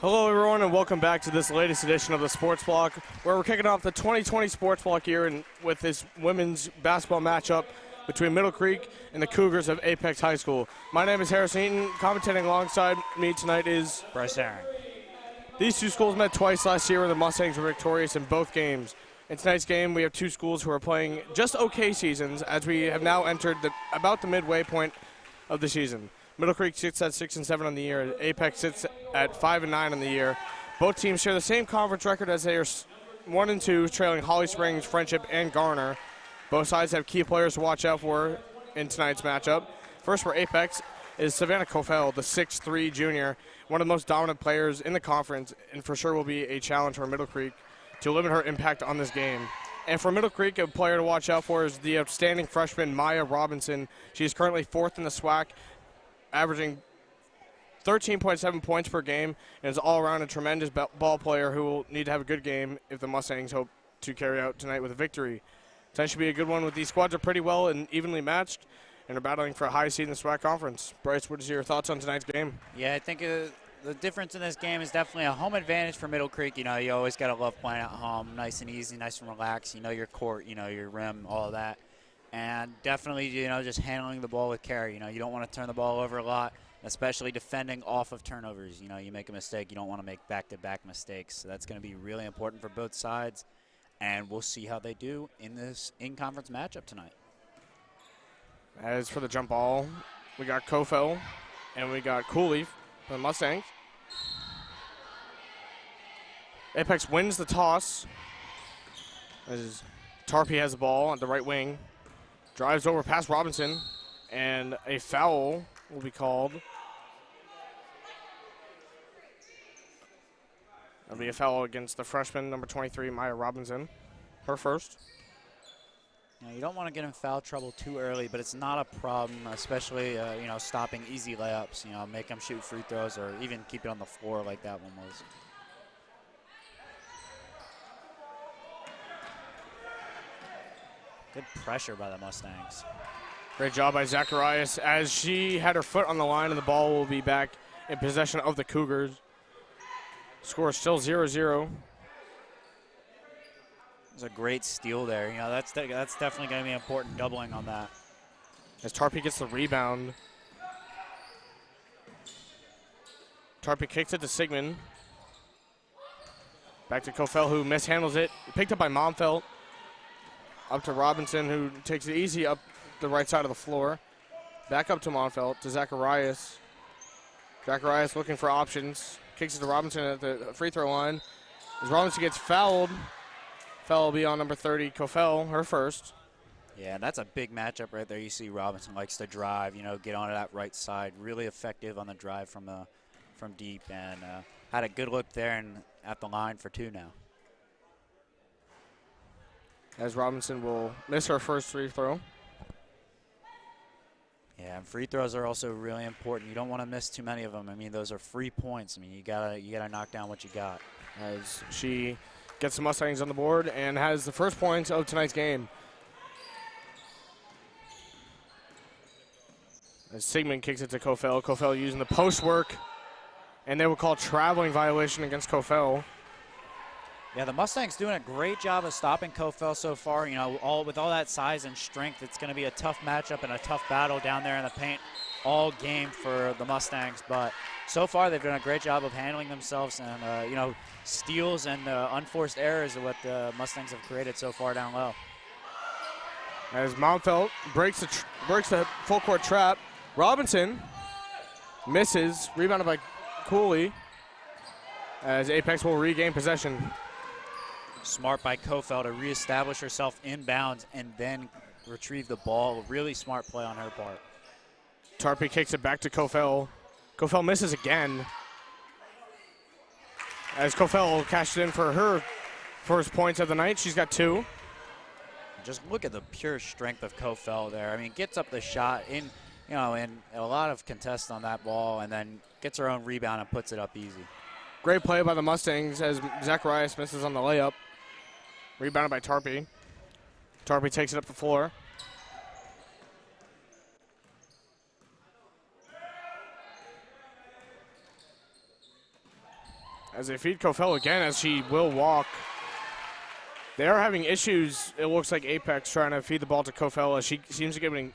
Hello everyone and welcome back to this latest edition of the Sports Block, where we're kicking off the 2020 Sports Block here and with this women's basketball matchup between Middle Creek and the Cougars of Apex High School. My name is Harrison Eaton. Commentating alongside me tonight is Bryce Aaron. These two schools met twice last year where the Mustangs were victorious in both games. In tonight's game, we have two schools who are playing just okay seasons as we have now entered about the midway point of the season. Middle Creek sits at 6-7 on the year. Apex sits at 5-9 on the year. Both teams share the same conference record as they are 1-2, trailing Holly Springs, Friendship, and Garner. Both sides have key players to watch out for in tonight's matchup. First for Apex is Savannah Kofel, the 6'3 junior, one of the most dominant players in the conference, and for sure will be a challenge for Middle Creek to limit her impact on this game. And for Middle Creek, a player to watch out for is the outstanding freshman Maya Robinson. She is currently fourth in the SWAC, averaging 13.7 points per game, and is all around a tremendous ball player who will need to have a good game if the Mustangs hope to carry out tonight with a victory. Tonight should be a good one with these squads are pretty well and evenly matched and are battling for a high seed in the SWAC conference. Bryce, what is your thoughts on tonight's game? Yeah, I think the difference in this game is definitely a home advantage for Middle Creek. You know, you always got to love playing at home, nice and easy, nice and relaxed. You know your court, you know your rim, all of that. And definitely, you know, just handling the ball with care. You know, you don't want to turn the ball over a lot, especially defending off of turnovers. You know, you make a mistake, you don't want to make back-to-back mistakes. So that's going to be really important for both sides. And we'll see how they do in this in-conference matchup tonight. As for the jump ball, we got Kofel and we got Cooley for the Mustangs. Apex wins the toss as Tarpey has the ball on the right wing. Drives over past Robinson, and a foul will be called. That'll be a foul against the freshman, number 23, Maya Robinson. Her first. Now, you don't want to get in foul trouble too early, but it's not a problem, especially, you know, stopping easy layups. You know, make them shoot free throws or even keep it on the floor like that one was. Good pressure by the Mustangs. Great job by Zacharias as she had her foot on the line, and the ball will be back in possession of the Cougars. Score is still 0-0. It's a great steal there. You know, that's definitely going to be important, doubling on that. As Tarpey gets the rebound. Tarpey kicks it to Sigmund. Back to Kofel, who mishandles it. Picked up by Momfeld. Up to Robinson, who takes it easy up the right side of the floor. Back up to Monfeld, to Zacharias. Zacharias looking for options. Kicks it to Robinson at the free throw line. As Robinson gets fouled, foul will be on number 30, Kofel, her first. Yeah, that's a big matchup right there. You see Robinson likes to drive, you know, get onto that right side. Really effective on the drive from deep, and had a good look there and at the line for two now. As Robinson will miss her first free throw. Yeah, and free throws are also really important. You don't want to miss too many of them. I mean, those are free points. I mean, you gotta knock down what you got. As she gets the Mustangs on the board and has the first points of tonight's game. As Sigmund kicks it to Kofel. Kofel using the post work, and they will call traveling violation against Kofel. Yeah, the Mustangs doing a great job of stopping Kofel so far. You know, with all that size and strength, it's going to be a tough matchup and a tough battle down there in the paint all game for the Mustangs. But so far, they've done a great job of handling themselves, and you know, steals and unforced errors are what the Mustangs have created so far down low. As Momfeld breaks the full court trap, Robinson misses, rebounded by Cooley. As Apex will regain possession. Smart by Kofel to reestablish herself inbounds and then retrieve the ball. Really smart play on her part. Tarpey kicks it back to Kofel. Kofel misses again. As Kofel cashed in for her first points of the night. She's got two. Just look at the pure strength of Kofel there. I mean, gets up the shot in, you know, in a lot of contests on that ball, and then gets her own rebound and puts it up easy. Great play by the Mustangs as Zacharias misses on the layup. Rebounded by Tarpey. Tarpey takes it up the floor. as they feed Kofel again, as she will walk. They are having issues, it looks like Apex trying to feed the ball to Kofel as she seems to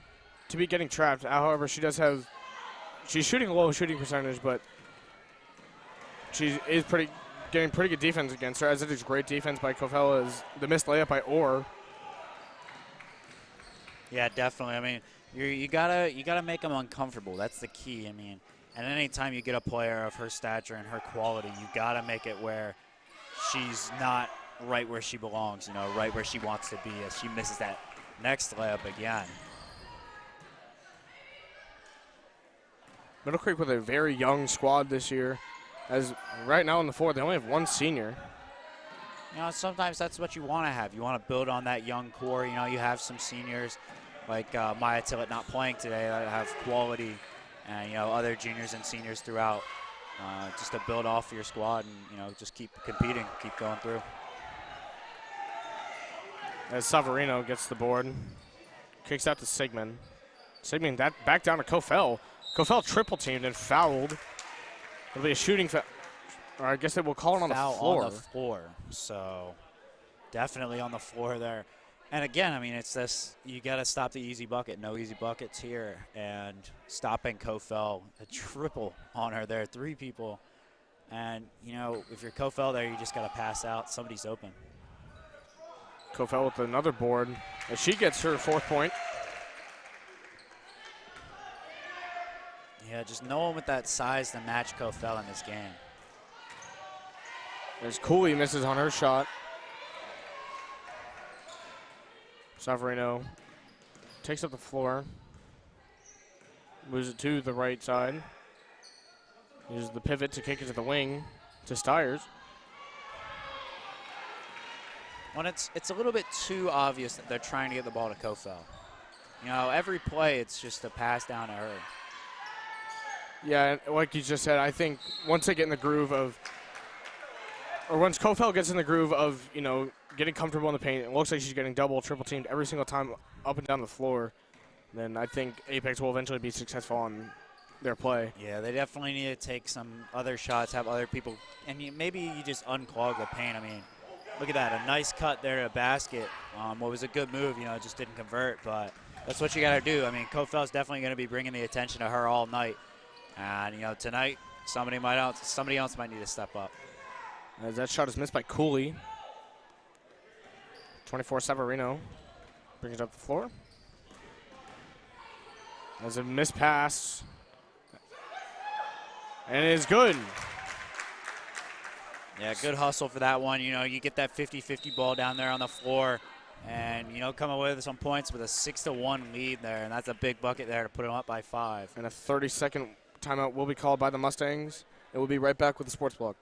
be getting trapped. However, she's shooting a low shooting percentage, but she is getting pretty good defense against her, as it is great defense by Kofel as the missed layup by Orr. Yeah, definitely. I mean, you gotta make them uncomfortable. That's the key. I mean, and any time you get a player of her stature and her quality, you gotta make it where she's not right where she belongs, you know, right where she wants to be, as she misses that next layup again. Middle Creek with a very young squad this year, as right now on the floor they only have one senior. You know, sometimes that's what you want to have. You want to build on that young core. You know, you have some seniors like Maya Tillett not playing today that have quality, and, you know, other juniors and seniors throughout, just to build off your squad and, you know, just keep competing, keep going through. As Savarino gets the board, kicks out to Sigmund. Sigmund back down to Kofel. Kofel triple teamed and fouled. It'll be a shooting foul. Or I guess they will call it on the floor. On the floor. So definitely on the floor there. And again, I mean, it's this, you got to stop the easy bucket. No easy buckets here. And stopping Kofel, a triple on her there, 3 people. And, you know, if you're Kofel there, you just got to pass out. Somebody's open. Kofel with another board as she gets her 4th point. Yeah, just no one with that size to match Kofel in this game. As Cooley misses on her shot. Savarino takes up the floor. Moves it to the right side. Uses the pivot to kick it to the wing to Stiers. When it's a little bit too obvious that they're trying to get the ball to Kofel. You know, every play it's just a pass down to her. Yeah, and like you just said, I think once they get in the groove of, or once Kofel gets in the groove of, you know, getting comfortable in the paint, it looks like she's getting double, triple teamed every single time up and down the floor, then I think Apex will eventually be successful on their play. Yeah, they definitely need to take some other shots, have other people, and maybe you just unclog the paint. I mean, look at that, a nice cut there to a basket. What was a good move, you know, it just didn't convert, but that's what you got to do. I mean, Kofel's definitely going to be bringing the attention to her all night. And, you know, tonight, somebody else might need to step up. As that shot is missed by Cooley. 24 Savarino brings it up the floor. As a missed pass. And it is good. Yeah, good hustle for that one. You know, you get that 50-50 ball down there on the floor and, you know, come away with some points with a 6-1 lead there. And that's a big bucket there to put them up by 5. And a 30-second timeout will be called by the Mustangs. And we'll be right back with the Sports Blog.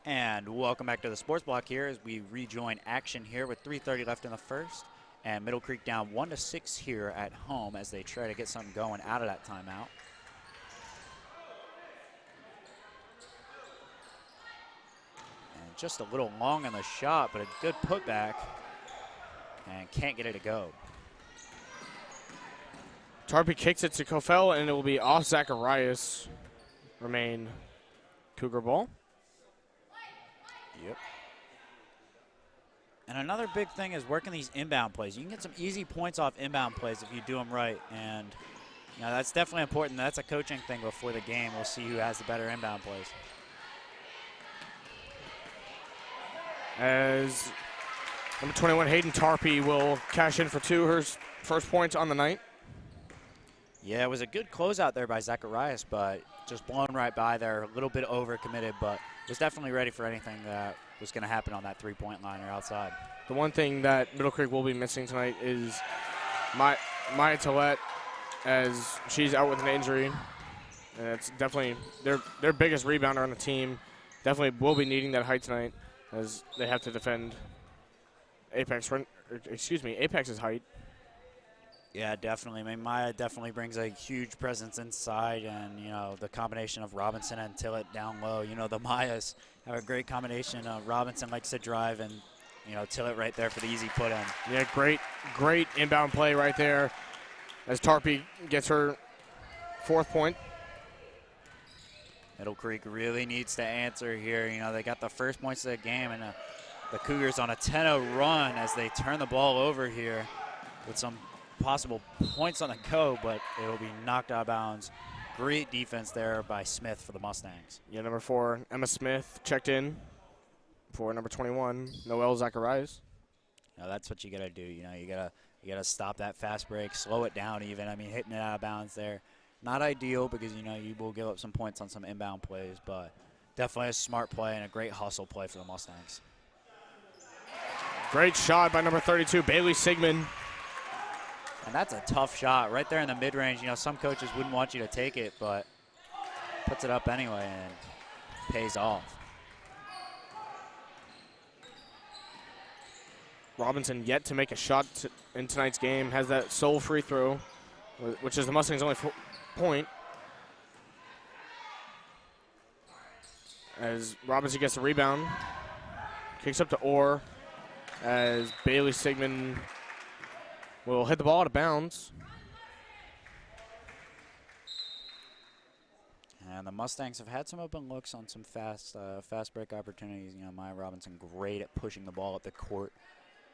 And welcome back to the Sports Block here as we rejoin action here with 3:30 left in the first. And Middle Creek down 1-6 here at home as they try to get something going out of that timeout. And just a little long on the shot, but a good putback. And can't get it to go. Tarpey kicks it to Kofel, and it will be off Zacharias. Remain Cougar ball. Yep. And another big thing is working these inbound plays. You can get some easy points off inbound plays if you do them right. And, you know, that's definitely important. That's a coaching thing before the game. We'll see who has the better inbound plays. As number 21, Hayden Tarpey, will cash in for 2, her first points on the night. Yeah, it was a good closeout there by Zacharias, but just blown right by there. A little bit overcommitted, but was definitely ready for anything that was going to happen on that three-point line or outside. The one thing that Middle Creek will be missing tonight is Maya Tillett, as she's out with an injury. And it's definitely their biggest rebounder on the team. Definitely will be needing that height tonight, as they have to defend Apex's height. Yeah, definitely. I mean, Maya definitely brings a huge presence inside, and, you know, the combination of Robinson and Tillett down low. You know, the Mayas have a great combination. Robinson likes to drive, and, you know, Tillett right there for the easy put in. Yeah, great inbound play right there as Tarpey gets her 4th point. Middle Creek really needs to answer here. You know, they got the first points of the game, and the Cougars on a 10-0 run as they turn the ball over here with some possible points on the go, but it will be knocked out of bounds. Great defense there by Smith for the Mustangs. Yeah, number 4, Emma Smith checked in for number 21, Noelle Zacharias. You know, that's what you got to do. You know, you gotta stop that fast break, slow it down even. I mean, hitting it out of bounds there. Not ideal because, you know, you will give up some points on some inbound plays, but definitely a smart play and a great hustle play for the Mustangs. Great shot by number 32, Bailey Sigmund. And that's a tough shot right there in the mid-range. You know, some coaches wouldn't want you to take it, but puts it up anyway and pays off. Robinson yet to make a shot in tonight's game, has that sole free throw, which is the Mustangs' only point. As Robinson gets the rebound, kicks up to Orr, as Bailey Sigmund will hit the ball out of bounds. And the Mustangs have had some open looks on some fast break opportunities. You know, Maya Robinson great at pushing the ball up the court,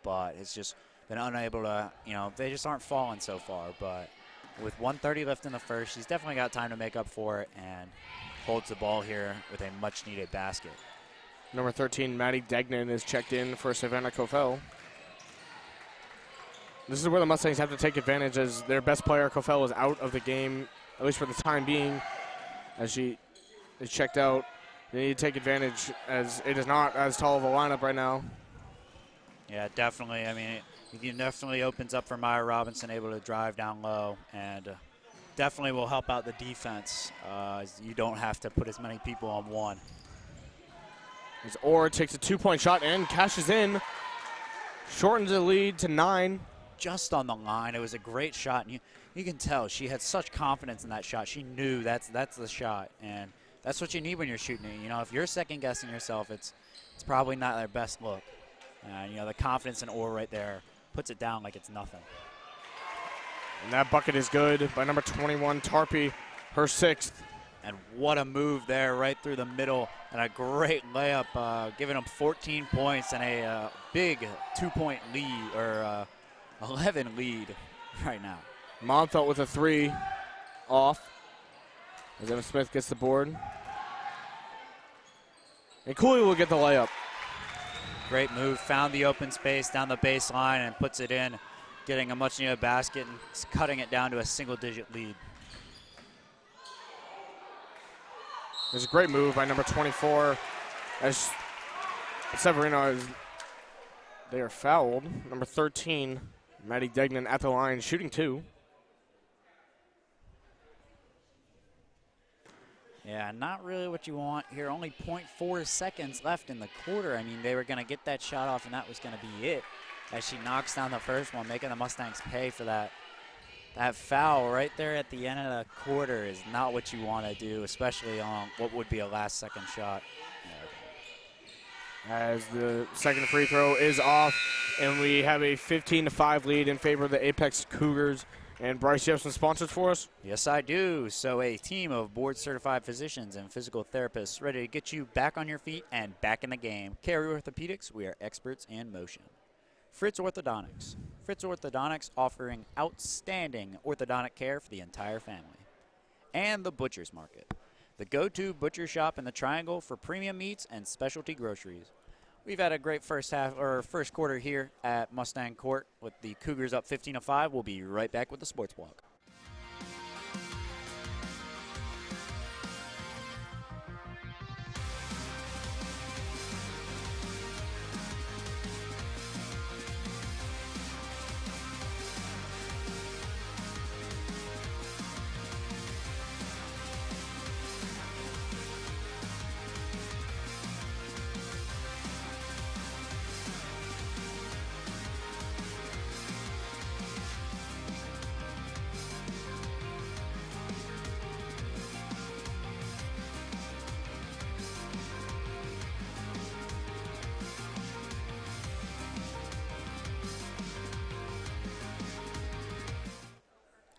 but it's just been unable to, you know, they just aren't falling so far. But with 1:30 left in the first, she's definitely got time to make up for it and holds the ball here with a much-needed basket. Number 13, Maddie Degnan, is checked in for Savannah Kofel. This is where the Mustangs have to take advantage, as their best player, Kofel, is out of the game, at least for the time being, as she is checked out. They need to take advantage, as it is not as tall of a lineup right now. Yeah, definitely. I mean, it definitely opens up for Maya Robinson, able to drive down low, and definitely will help out the defense. You don't have to put as many people on one. As Orr takes a 2-point shot and cashes in, shortens the lead to 9. Just on the line. It was a great shot, and you can tell she had such confidence in that shot. She knew that's the shot, and that's what you need when you're shooting it. You know, if you're second-guessing yourself, it's probably not their best look. You know, the confidence in Orr right there puts it down like it's nothing. And that bucket is good by number 21, Tarpey, her 6th. And what a move there right through the middle, and a great layup, giving them 14 points and a big 2-point lead, or 11 lead right now. Monfelt with a 3 off, as Emma Smith gets the board. And Cooley will get the layup. Great move, found the open space down the baseline and puts it in, getting a much-needed basket and cutting it down to a single-digit lead. There's a great move by number 24, as Severino they are fouled. Number 13, Maddie Degnan at the line, shooting 2. Yeah, not really what you want here. Only 0.4 seconds left in the quarter. I mean, they were going to get that shot off, and that was going to be it, as she knocks down the first one, making the Mustangs pay for that. That foul right there at the end of the quarter is not what you want to do, especially on what would be a last-second shot. As the second free throw is off, and we have a 15-5 lead in favor of the Apex Cougars. And Bryce, you have some sponsors for us? Yes, I do. So a team of board-certified physicians and physical therapists ready to get you back on your feet and back in the game. Carey Orthopedics, we are experts in motion. Fritz Orthodontics. Fritz Orthodontics offering outstanding orthodontic care for the entire family. And the Butcher's Market, the go-to butcher shop in the Triangle for premium meats and specialty groceries. We've had a great first quarter here at Mustang Court with the Cougars up 15-5. We'll be right back with the Sports Block.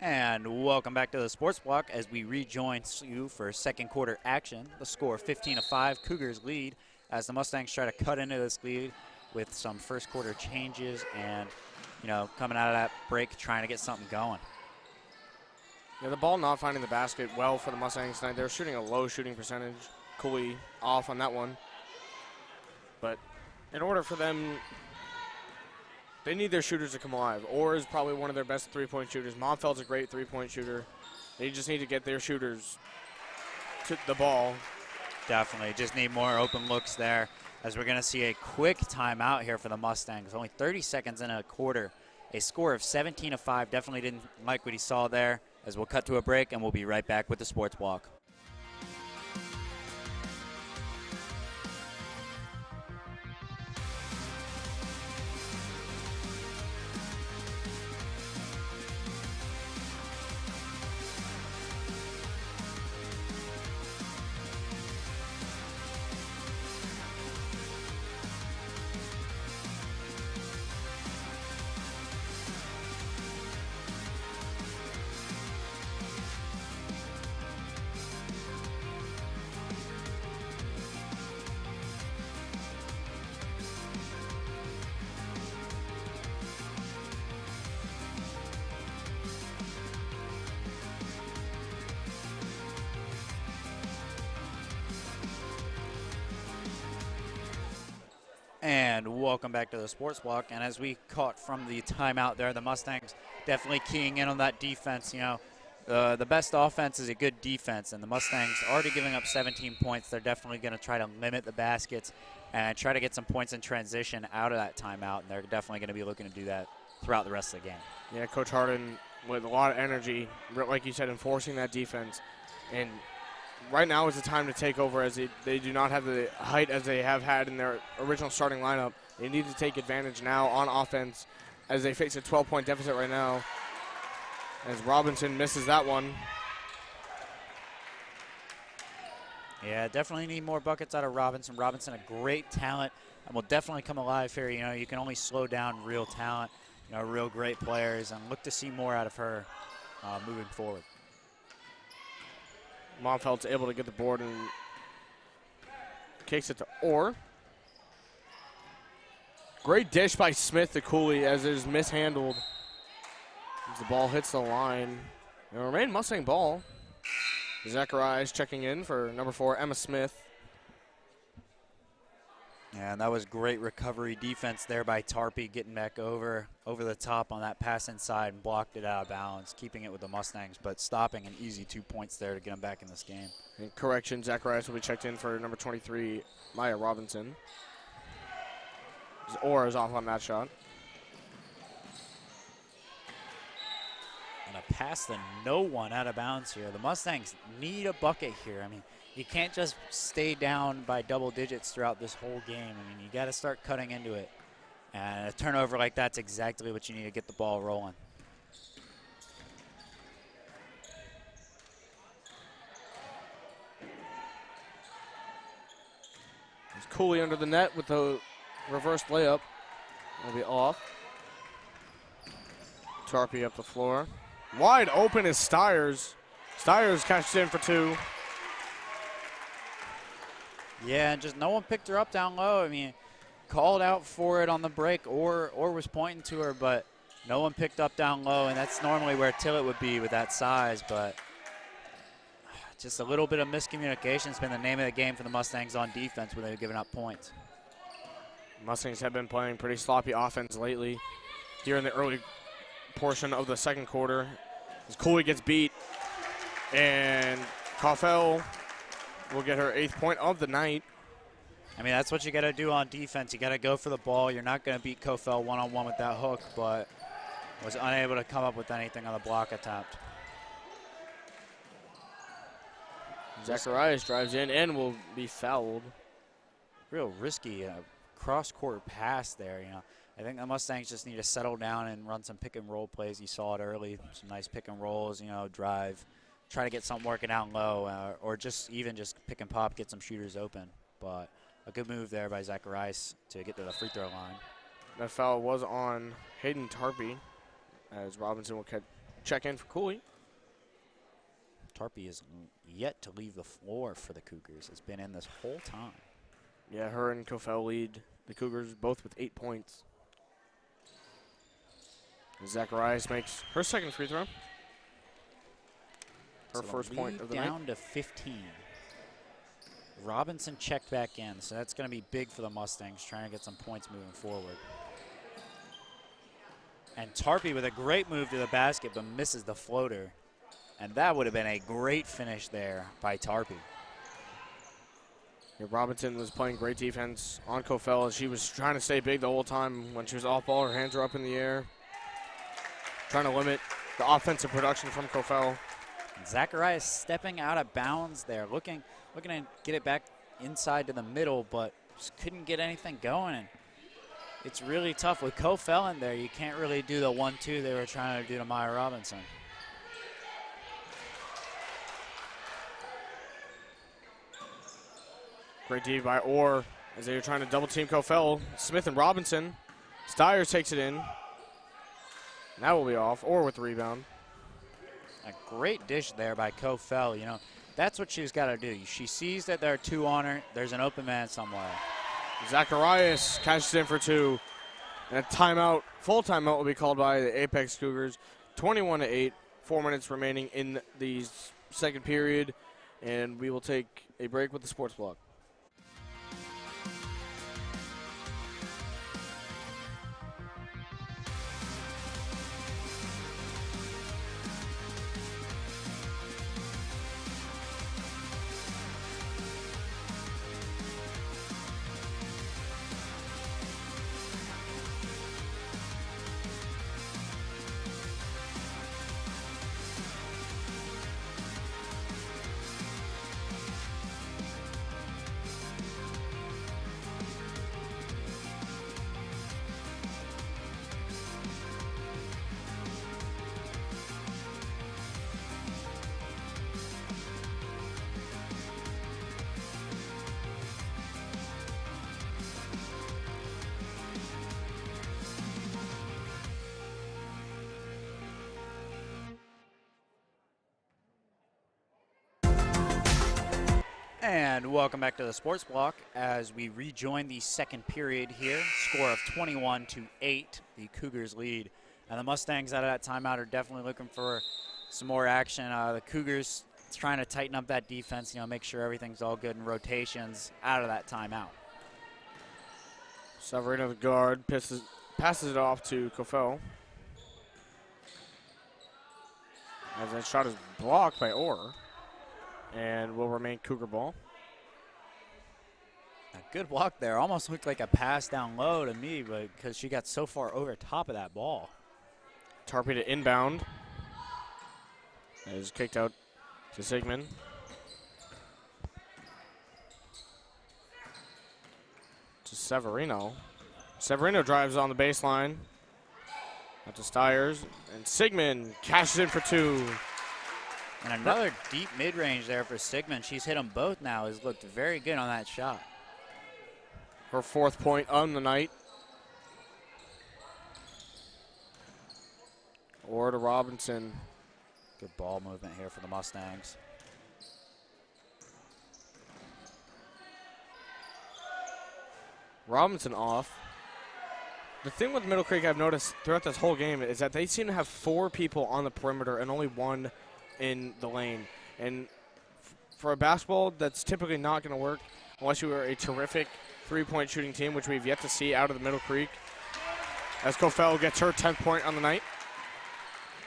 And welcome back to the Sports Block as we rejoin you for second quarter action. The score 15-5, Cougars lead as the Mustangs try to cut into this lead with some first quarter changes and, coming out of that break trying to get something going. Yeah, the ball not finding the basket well for the Mustangs tonight. They're shooting a low shooting percentage. Cooley off on that one. But in order for them, they need their shooters to come alive. Orr is probably one of their best three-point shooters. Monfeld's a great three-point shooter. They just need to get their shooters to the ball. Definitely. Just need more open looks there as we're going to see a quick timeout here for the Mustangs. Only 30 seconds in a quarter. A score of 17-5. Definitely didn't like what he saw there as we'll cut to a break and we'll be right back with the Sports Block. And welcome back to the Sports Block. And as we caught from the timeout there, the Mustangs definitely keying in on that defense. The best offense is a good defense, and the Mustangs already giving up 17 points. They're definitely going to try to limit the baskets and try to get some points in transition out of that timeout, and they're definitely going to be looking to do that throughout the rest of the game. Yeah, Coach Harden with a lot of energy, like you said, enforcing that defense. And right now is the time to take over as they do not have the height as they have had in their original starting lineup. They need to take advantage now on offense as they face a 12-point deficit right now. As Robinson misses that one. Yeah, definitely need more buckets out of Robinson. Robinson, a great talent, and will definitely come alive here. You can only slow down real talent, real great players, and look to see more out of her moving forward. Monfeld's able to get the board and kicks it to Orr. Great dish by Smith to Cooley as it is mishandled. As the ball hits the line. It'll remain Mustang ball. Zacharias checking in for number 4, Emma Smith. Yeah, and that was great recovery defense there by Tarpey, getting back over the top on that pass inside and blocked it out of bounds, keeping it with the Mustangs, but stopping an easy 2 points there to get them back in this game. And correction, Zacharias will be checked in for number 23, Maya Robinson. Orr is off on that shot. And a pass to no one out of bounds here. The Mustangs need a bucket here. You can't just stay down by double digits throughout this whole game. You got to start cutting into it. And a turnover like that's exactly what you need to get the ball rolling. It's Cooley under the net with the reverse layup. It'll be off. Tarpey up the floor. Wide open is Stiers. Stiers catches in for 2. Yeah, and just no one picked her up down low. Called out for it on the break or was pointing to her, but no one picked up down low, and that's normally where Tillett would be with that size, but just a little bit of miscommunication has been the name of the game for the Mustangs on defense when they've given up points. Mustangs have been playing pretty sloppy offense lately here in the early portion of the second quarter. As Cooley gets beat, and Koffel will get her 8th point of the night. That's what you got to do on defense. You got to go for the ball. You're not going to beat Koffel one-on-one with that hook, but was unable to come up with anything on the block attempt. Zacharias drives in and will be fouled. Real risky cross-court pass there, I think the Mustangs just need to settle down and run some pick-and-roll plays. You saw it early, some nice pick-and-rolls, drive, try to get something working out low, or just pick and pop, get some shooters open. But a good move there by Zacharias to get to the free throw line. That foul was on Hayden Tarpey, as Robinson will check in for Cooley. Tarpey is yet to leave the floor for the Cougars. Has been in this whole time. Yeah, her and Kofel lead the Cougars both with 8 points. Zacharias makes her second free throw. Her So first point of the down night. to 15. Robinson checked back in, so that's going to be big for the Mustangs, trying to get some points moving forward. And Tarpey with a great move to the basket, but misses the floater. And that would have been a great finish there by Tarpey. Yeah, Robinson was playing great defense on Kofel. She was trying to stay big the whole time. When she was off ball, her hands were up in the air, trying to limit the offensive production from Kofel. Zacharias stepping out of bounds there, looking to get it back inside to the middle, but just couldn't get anything going. And it's really tough with Kofel in there. You can't really do the 1-2 they were trying to do to Maya Robinson. Great D by Orr as they were trying to double team Kofel. Smith and Robinson. Stiers takes it in. That will be off. Orr with the rebound. A great dish there by Kofel. You know, that's what she's got to do. She sees that there are two on her. There's an open man somewhere. Zacharias catches in for two. And a timeout, full timeout will be called by the Apex Cougars. 21-8, 4 minutes remaining in the second period. And we will take a break with the sports block. And welcome back to the Sports Block as we rejoin the second period here. Score of 21-8, the Cougars lead. And the Mustangs out of that timeout are definitely looking for some more action. The Cougars trying to tighten up that defense, you know, make sure everything's all good in rotations out of that timeout. Severino, the guard, passes it off to Kofel. As that shot is blocked by Orr. And will remain Cougar ball. A good block there. Almost looked like a pass down low to me, but because she got so far over top of that ball. Tarpey to inbound. That is kicked out to Sigmund. To Severino. Severino drives on the baseline. Out to Stiers. And Sigmund cashes in for two. And another deep mid-range there for Sigmund. She's hit them both now. Has looked very good on that shot. Her fourth point on the night. Or to Robinson. Good ball movement here for the Mustangs. Robinson off. The thing with Middle Creek I've noticed throughout this whole game is that they seem to have 4 people on the perimeter and only 1 in the lane. And for a basketball, that's typically not going to work unless you are a terrific three-point shooting team, which we've yet to see out of the Middle Creek. As Kofel gets her 10th point on the night.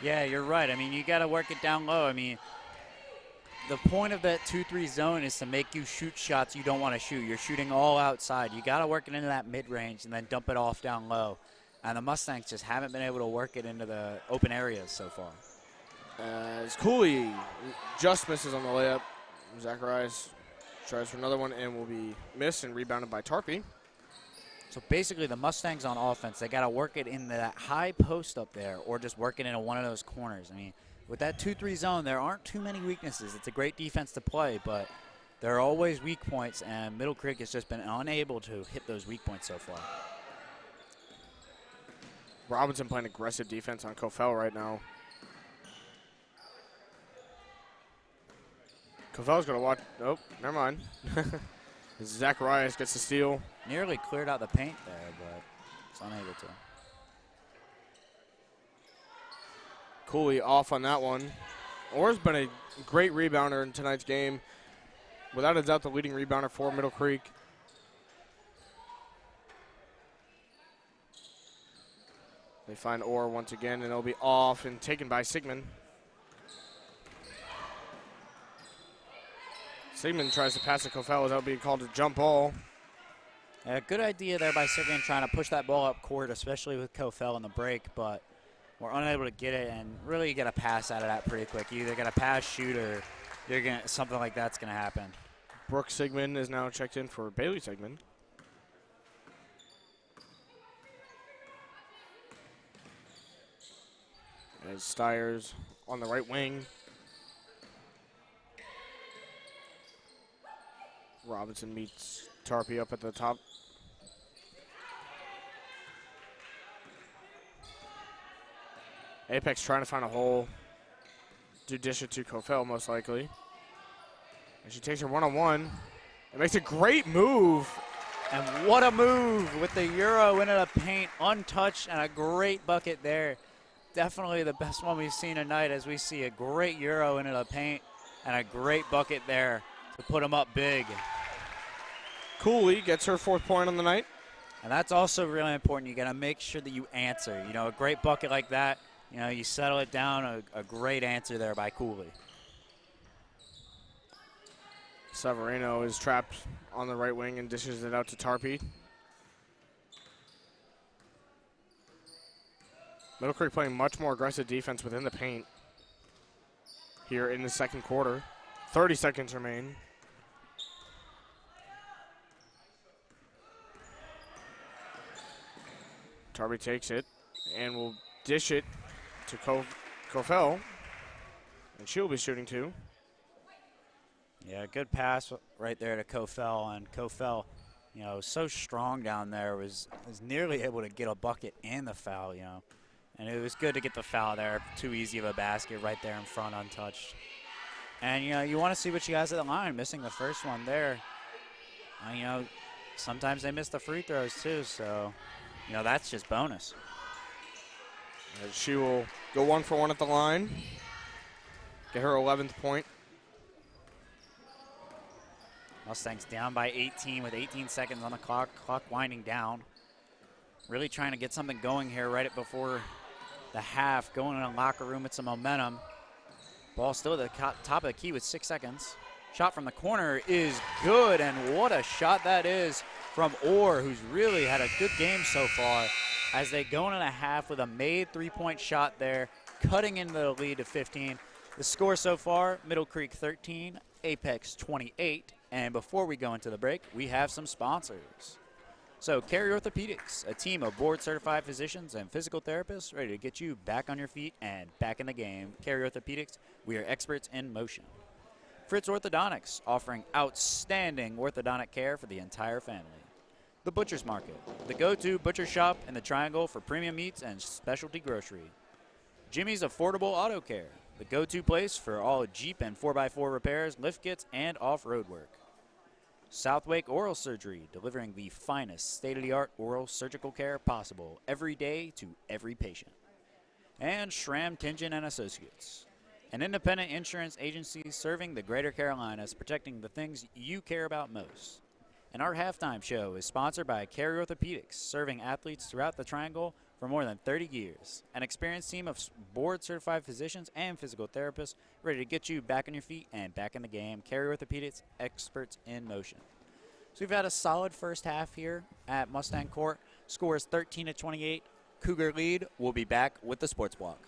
Yeah, you're right. I mean, you got to work it down low. I mean, the point of that 2-3 zone is to make you shoot shots you don't want to shoot. You're shooting all outside. You got to work it into that mid-range and then dump it off down low. And the Mustangs just haven't been able to work it into the open areas so far. As Cooley just misses on the layup. Zacharias tries for another one and will be missed and rebounded by Tarpey. So basically the Mustangs on offense, they got to work it in that high post up there or just work it into one of those corners. I mean, with that 2-3 zone, there aren't too many weaknesses. It's a great defense to play, but there are always weak points, and Middle Creek has just been unable to hit those weak points so far. Robinson playing aggressive defense on Kofel right now. Covel's going to watch. Oh, never mind. Zacharias gets the steal. Nearly cleared out the paint there, but it's unable to. Cooley off on that one. Orr's been a great rebounder in tonight's game. Without a doubt, the leading rebounder for Middle Creek. They find Orr once again, and it'll be off and taken by Sigmund. Sigmund tries to pass to Cofell without being called a jump ball. A good idea there by Sigmund trying to push that ball up court, especially with Cofell in the break, but we're unable to get it, and really you get a pass out of that pretty quick. You either get a pass, shoot, or something like that's going to happen. Brooke Sigmund is now checked in for Bailey Sigmund. As Stiers on the right wing. Robinson meets Tarpey up at the top. Apex trying to find a hole. Do dish it to Cofell, most likely. And she takes her one-on-one. It makes a great move. And what a move with the Euro into the paint, untouched, and a great bucket there. Definitely the best one we've seen tonight, as we see a great Euro into the paint and a great bucket there to put them up big. Cooley gets her 4th point on the night. And that's also really important. You got to make sure that you answer. You know, a great bucket like that, you know, you settle it down, a great answer there by Cooley. Severino is trapped on the right wing and dishes it out to Tarpey. Middle Creek playing much more aggressive defense within the paint here in the second quarter. 30 seconds remain. Tarpey takes it and will dish it to Cofell. And she'll be shooting too. Yeah, good pass right there to Cofell, and Cofell, you know, so strong down there, was nearly able to get a bucket and the foul, you know. And it was good to get the foul there. Too easy of a basket right there in front, untouched. And, you know, you want to see what she has at the line, missing the first one there. You know, sometimes they miss the free throws too, so, you know, that's just bonus. As she will go 1 for 1 at the line, get her 11th point. Mustangs down by 18 with 18 seconds on the clock winding down. Really trying to get something going here right before the half, going in a locker room with some momentum. Ball still at the top of the key with 6 seconds. Shot from the corner is good, and what a shot that is from Orr, who's really had a good game so far, as they go in a half with a made 3-point shot there, cutting into the lead to 15. The score so far, Middle Creek 13, Apex 28. And before we go into the break, we have some sponsors. So, Carey Orthopedics, a team of board-certified physicians and physical therapists ready to get you back on your feet and back in the game. Carey Orthopedics, we are experts in motion. Fritz Orthodontics, offering outstanding orthodontic care for the entire family. The Butcher's Market, the go-to butcher shop in the Triangle for premium meats and specialty grocery. Jimmy's Affordable Auto Care, the go-to place for all Jeep and 4x4 repairs, lift kits, and off-road work. Southwake Oral Surgery, delivering the finest state-of-the-art oral surgical care possible every day to every patient. And Schramm, Tingen and Associates, an independent insurance agency serving the Greater Carolinas, protecting the things you care about most. And our halftime show is sponsored by Carey Orthopedics, serving athletes throughout the Triangle for more than 30 years. An experienced team of board-certified physicians and physical therapists ready to get you back on your feet and back in the game. Carey Orthopedics, experts in motion. So we've had a solid first half here at Mustang Court. Score is 13-28. Cougar lead. We'll be back with the Sports Block.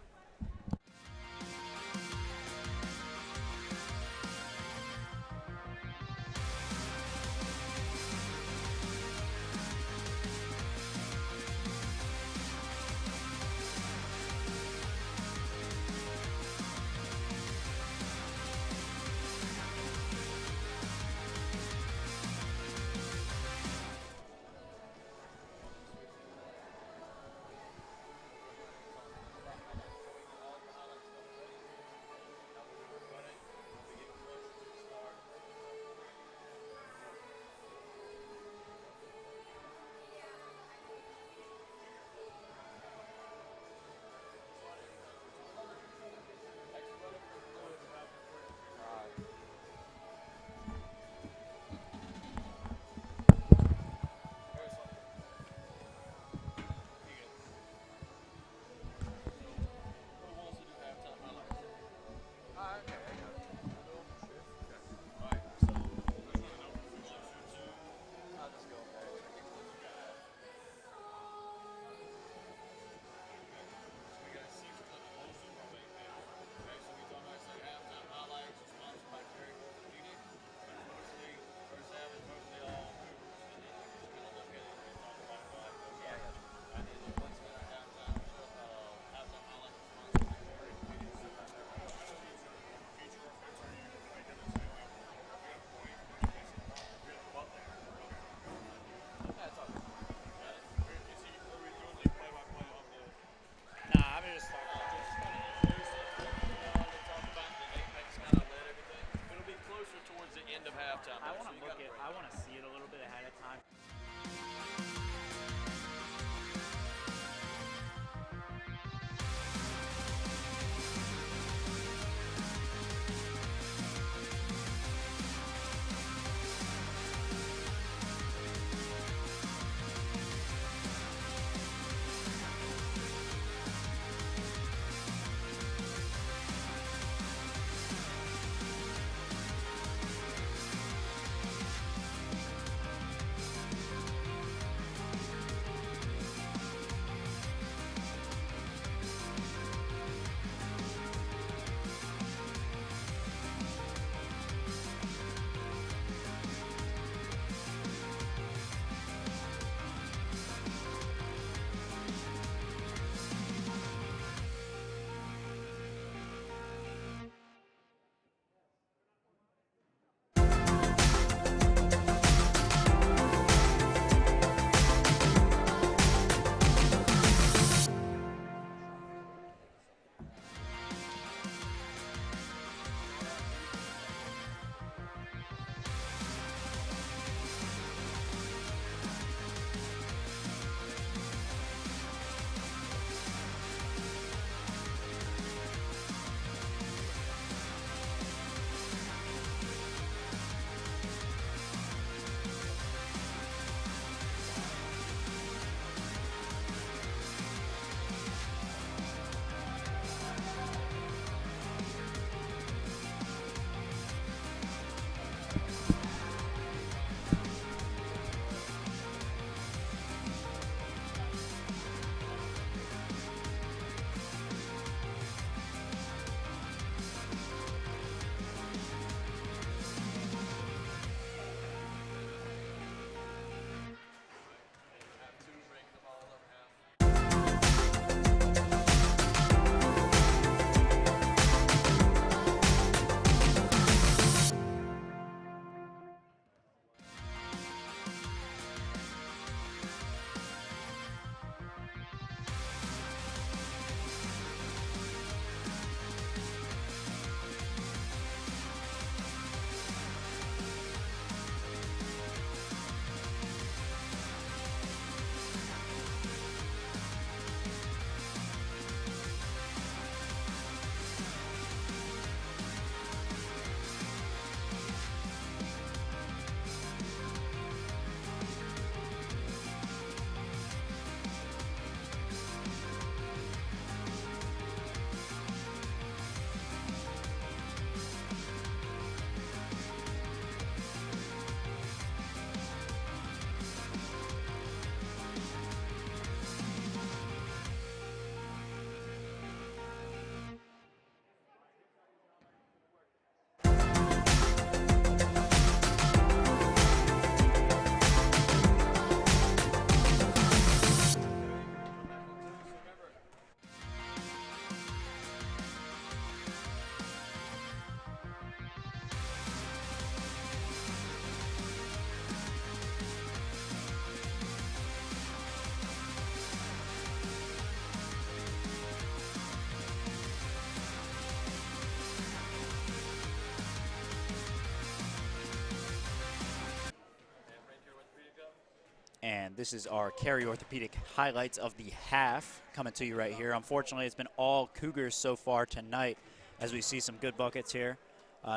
And this is our Carry Orthopedic highlights of the half coming to you right here. Unfortunately, it's been all Cougars so far tonight as we see some good buckets here.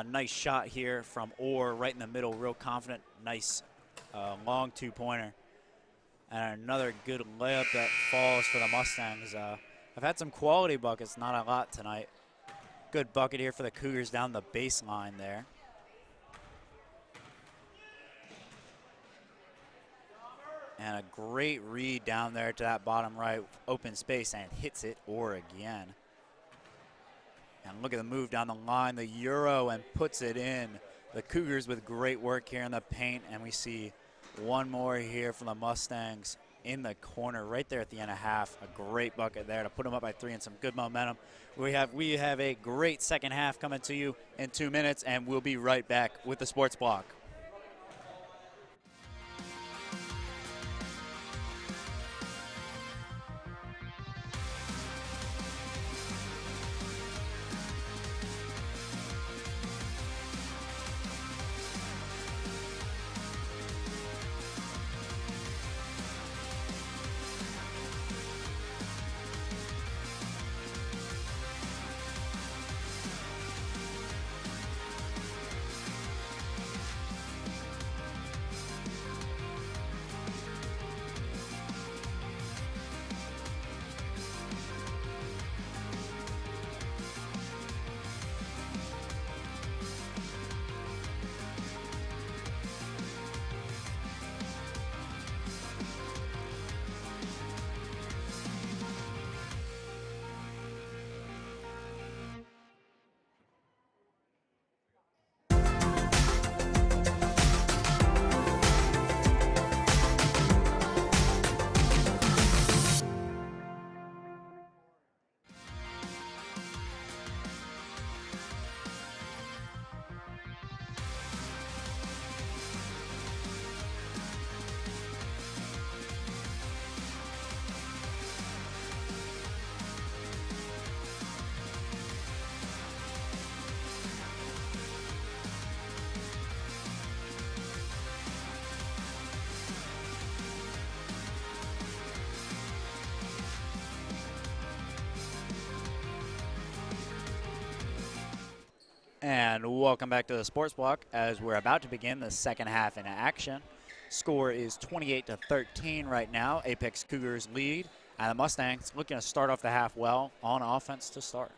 Nice shot here from Orr right in the middle, real confident. Nice long two-pointer. And another good layup that falls for the Mustangs. I've had some quality buckets, not a lot tonight. Good bucket here for the Cougars down the baseline there. And a great read down there to that bottom right open space, and hits it Orr again. And look at the move down the line, the Euro, and puts it in. The Cougars with great work here in the paint, and we see one more here from the Mustangs in the corner right there at the end of half. A great bucket there to put them up by 3 and some good momentum. We have a great second half coming to you in 2 minutes, and we'll be right back with the Sports Block. And welcome back to the Sports Block as we're about to begin the second half in action. Score is 28-13 right now. Apex Cougars lead, and the Mustangs looking to start off the half well on offense to start.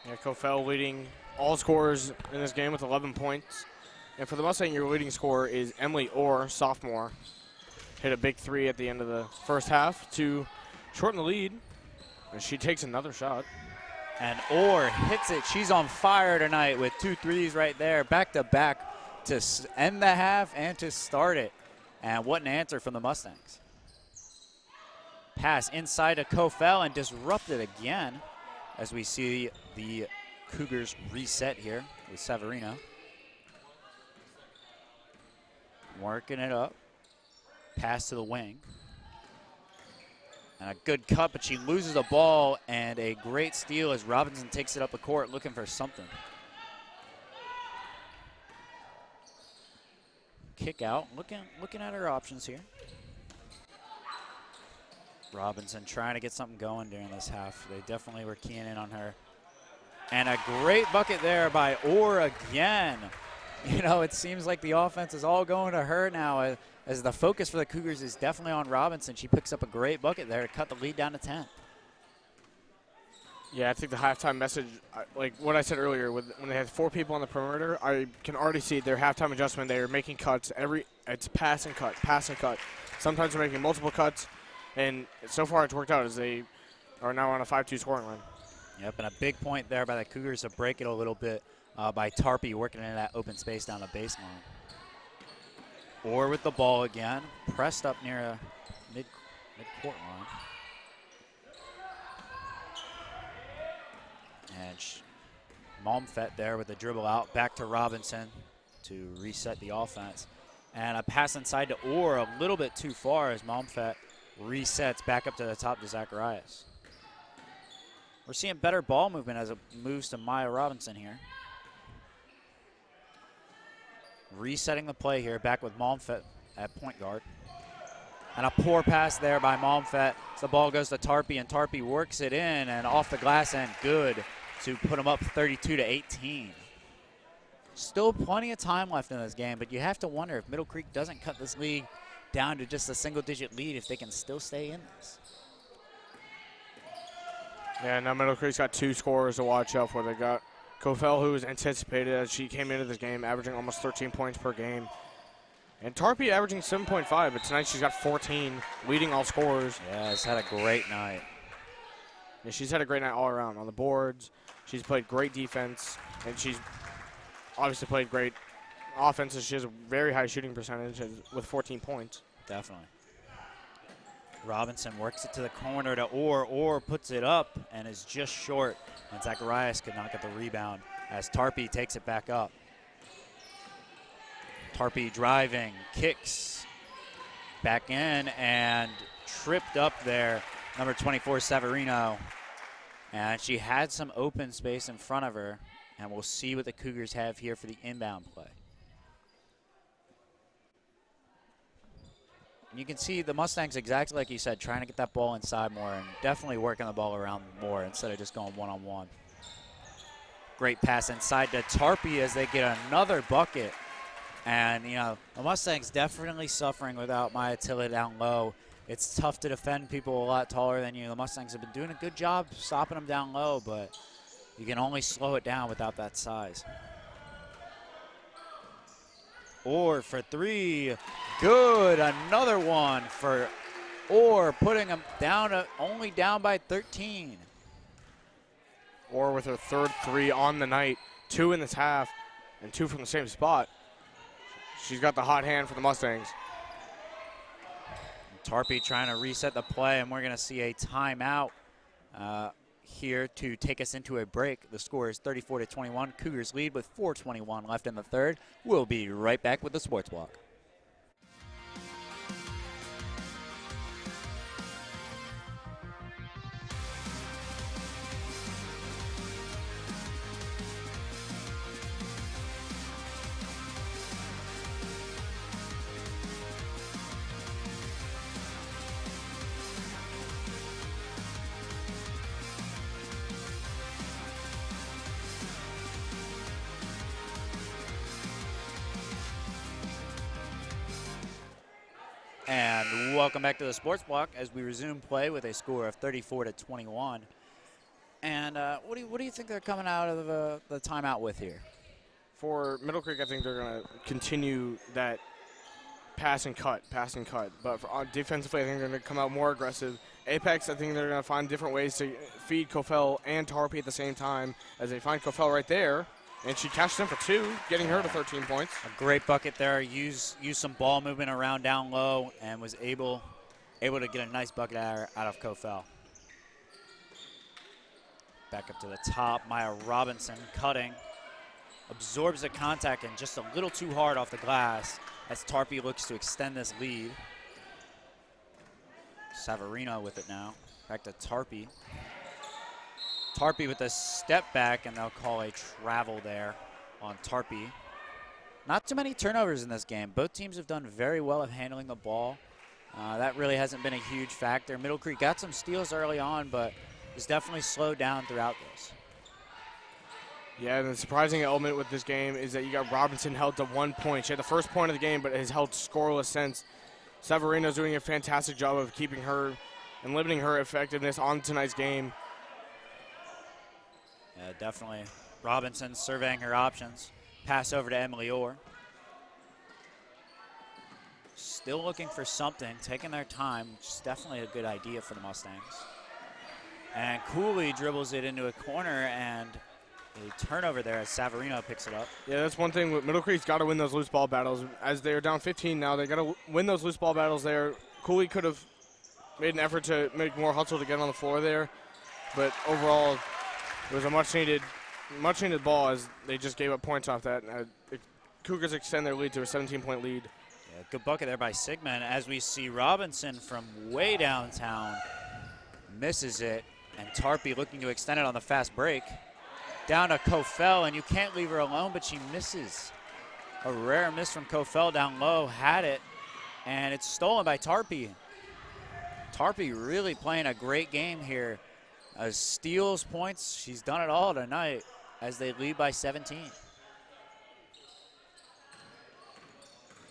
Yeah, Kofel leading all scorers in this game with 11 points. And for the Mustang, your leading scorer is Emily Orr, sophomore. Hit a big 3 at the end of the first half to shorten the lead. And she takes another shot. And Orr hits it. She's on fire tonight with 2 threes right there, back-to-back to end the half and to start it. And what an answer from the Mustangs. Pass inside to Kofel and disrupted again as we see the Cougars reset here with Severino. Working it up. Pass to the wing. And a good cut, but she loses the ball, and a great steal as Robinson takes it up the court looking for something. Kick out, looking at her options here. Robinson trying to get something going during this half. They definitely were keying in on her. And a great bucket there by Orr again. You know, it seems like the offense is all going to her now as the focus for the Cougars is definitely on Robinson. She picks up a great bucket there to cut the lead down to 10. Yeah, I think the halftime message, like what I said earlier, when they had 4 people on the perimeter, I can already see their halftime adjustment. They're making cuts. It's pass and cut, pass and cut. Sometimes they're making multiple cuts, and so far it's worked out as they are now on a 5-2 scoring line. Yep, and a big point there by the Cougars to break it a little bit by Tarpey working in that open space down the baseline. Orr with the ball again, pressed up near a mid-court line. And Malmfett there with the dribble out, back to Robinson to reset the offense. And a pass inside to Orr a little bit too far as Malmfett resets back up to the top to Zacharias. We're seeing better ball movement as it moves to Maya Robinson here. Resetting the play here, back with Malmfett at point guard. And a poor pass there by Momfet. So the ball goes to Tarpey, and Tarpey works it in and off the glass end, good to put them up 32-18. Still plenty of time left in this game, but you have to wonder if Middle Creek doesn't cut this lead down to just a single-digit lead, if they can still stay in this. Yeah, now Middle Creek's got 2 scorers to watch out for. They got Kofel, who was anticipated as she came into this game, averaging almost 13 points per game. And Tarpey averaging 7.5, but tonight she's got 14, leading all scorers. Yeah, it's had a great night. Yeah, she's had a great night all around. On the boards, she's played great defense, and she's obviously played great offense. She has a very high shooting percentage with 14 points. Definitely. Robinson works it to the corner to Orr puts it up and is just short. And Zacharias could not get the rebound as Tarpey takes it back up. Tarpey driving, kicks back in and tripped up there. Number 24, Severino. And she had some open space in front of her. And we'll see what the Cougars have here for the inbound play. And you can see the Mustangs, exactly like you said, trying to get that ball inside more and definitely working the ball around more instead of just going one-on-one. Great pass inside to Tarpey as they get another bucket. And, you know, the Mustangs definitely suffering without Maya Tilla down low. It's tough to defend people a lot taller than you. The Mustangs have been doing a good job stopping them down low, but you can only slow it down without that size. Orr for 3, good, another one for Orr, putting them down to only down by 13. Orr with her 3rd 3 on the night, 2 in this half, and 2 from the same spot. She's got the hot hand for the Mustangs. Tarpey trying to reset the play, and we're gonna see a timeout here to take us into a break. The score is 34-21. Cougars lead with 4:21 left in the third. We'll be right back with the Sports Block. And welcome back to the Sports Block as we resume play with a score of 34-21. And what do you think they're coming out of the timeout with here? For Middle Creek, I think they're going to continue that pass and cut. But for, defensively, I think they're going to come out more aggressive. Apex, I think they're going to find different ways to feed Kofel and Tarpey at the same time as they find Kofel right there. And she cashed in for 2, getting her to 13 points. A great bucket there. Used some ball movement around down low and was able to get a nice bucket out of Kofel. Back up to the top. Maya Robinson cutting. Absorbs the contact and just a little too hard off the glass as Tarpey looks to extend this lead. Severino with it now. Back to Tarpey. Tarpey with a step back, and they'll call a travel there on Tarpey. Not too many turnovers in this game. Both teams have done very well at handling the ball. That really hasn't been a huge factor. Middle Creek got some steals early on, but it's definitely slowed down throughout this. Yeah, and the surprising element with this game is that you got Robinson held to 1 point. She had the first point of the game, but has held scoreless since. Severino's doing a fantastic job of keeping her and limiting her effectiveness on tonight's game. Yeah, definitely. Robinson surveying her options. Pass over to Emily Orr. Still looking for something, taking their time, which is definitely a good idea for the Mustangs. And Cooley dribbles it into a corner, and a turnover there as Savarino picks it up. Yeah, that's one thing. Middle Creek's got to win those loose ball battles. As they're down 15 now, they got to win those loose ball battles there. Cooley could have made an effort to make more hustle to get on the floor there, but overall, it was a much needed ball as they just gave up points off that. The Cougars extend their lead to a 17-point lead. Yeah, good bucket there by Sigmund as we see Robinson from way downtown misses it, and Tarpey looking to extend it on the fast break. Down to Kofel, and you can't leave her alone, but she misses. A rare miss from Kofel down low, had it, and it's stolen by Tarpey. Tarpey really playing a great game here. Steals, points, she's done it all tonight as they lead by 17.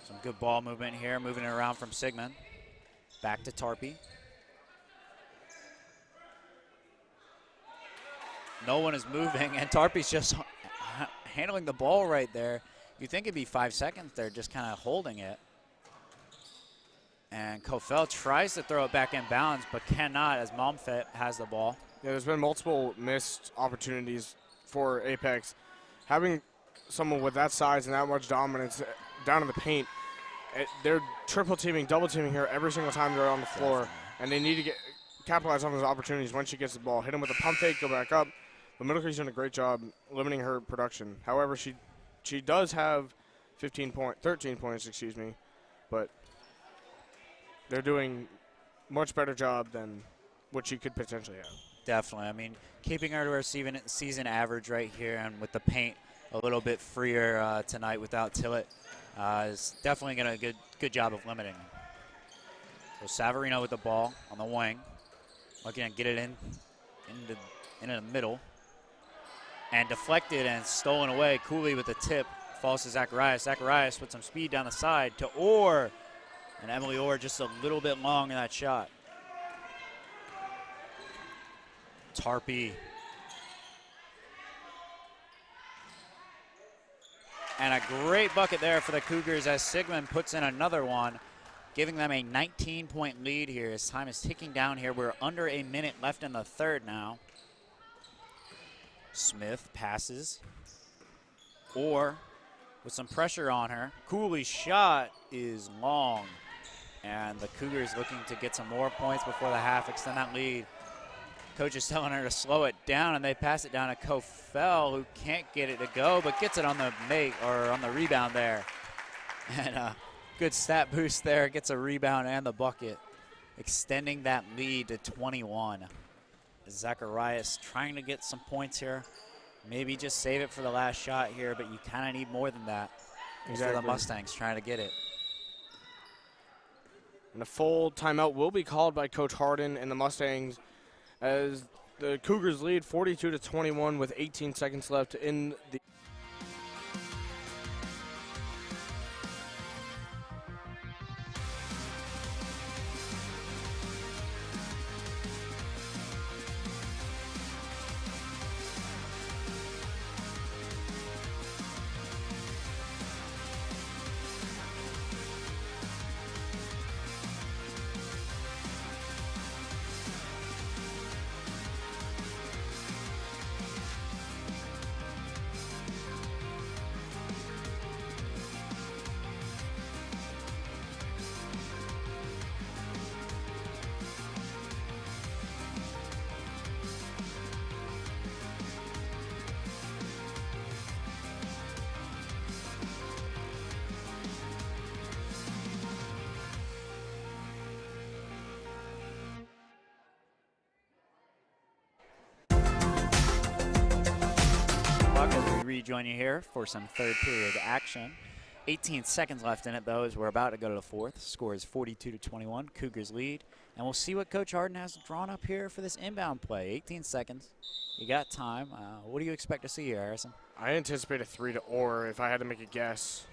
Some good ball movement here, moving it around from Sigmund. Back to Tarpey. No one is moving, and Tarpey's just handling the ball right there. You think it'd be 5 seconds there, just kind of holding it. And Kofel tries to throw it back in bounds, but cannot as Momfet has the ball. Yeah, there's been multiple missed opportunities for Apex. Having someone with that size and that much dominance down in the paint, they're triple teaming, double teaming her every single time they're on the floor, and they need to capitalize on those opportunities when she gets the ball. Hit them with a pump fake, go back up. But Middle Creek's doing a great job limiting her production. However, she does have 13 points, excuse me, but they're doing much better job than what she could potentially have. Definitely. I mean, keeping her to her season average right here, and with the paint a little bit freer tonight without Tillett, is definitely going to good job of limiting. So Savarino with the ball on the wing, looking to get it into the middle, and deflected and stolen away. Cooley with the tip, falls to Zacharias. Zacharias with some speed down the side to Orr, and Emily Orr just a little bit long in that shot. Tarpey. And a great bucket there for the Cougars as Sigmund puts in another one, giving them a 19-point lead here as time is ticking down here. We're under a minute left in the third now. Smith passes. Orr with some pressure on her. Cooley's shot is long. And the Cougars looking to get some more points before the half, extend that lead. Coach is telling her to slow it down, and they pass it down to Kofel, who can't get it to go, but gets it on the rebound there. And a good stat boost there, gets a rebound and the bucket, extending that lead to 21. Zacharias trying to get some points here. Maybe just save it for the last shot here, but you kind of need more than that. Exactly. For the Mustangs trying to get it. And a full timeout will be called by Coach Harden and the Mustangs, as the Cougars lead 42-21 with 18 seconds left in the Rejoin you here for some third period action. 18 seconds left in it, though, as we're about to go to the fourth. Score is 42-21. Cougars lead. And we'll see what Coach Harden has drawn up here for this inbound play. 18 seconds. You got time. What do you expect to see here, Harrison? I anticipate a 3 to Orr if I had to make a guess.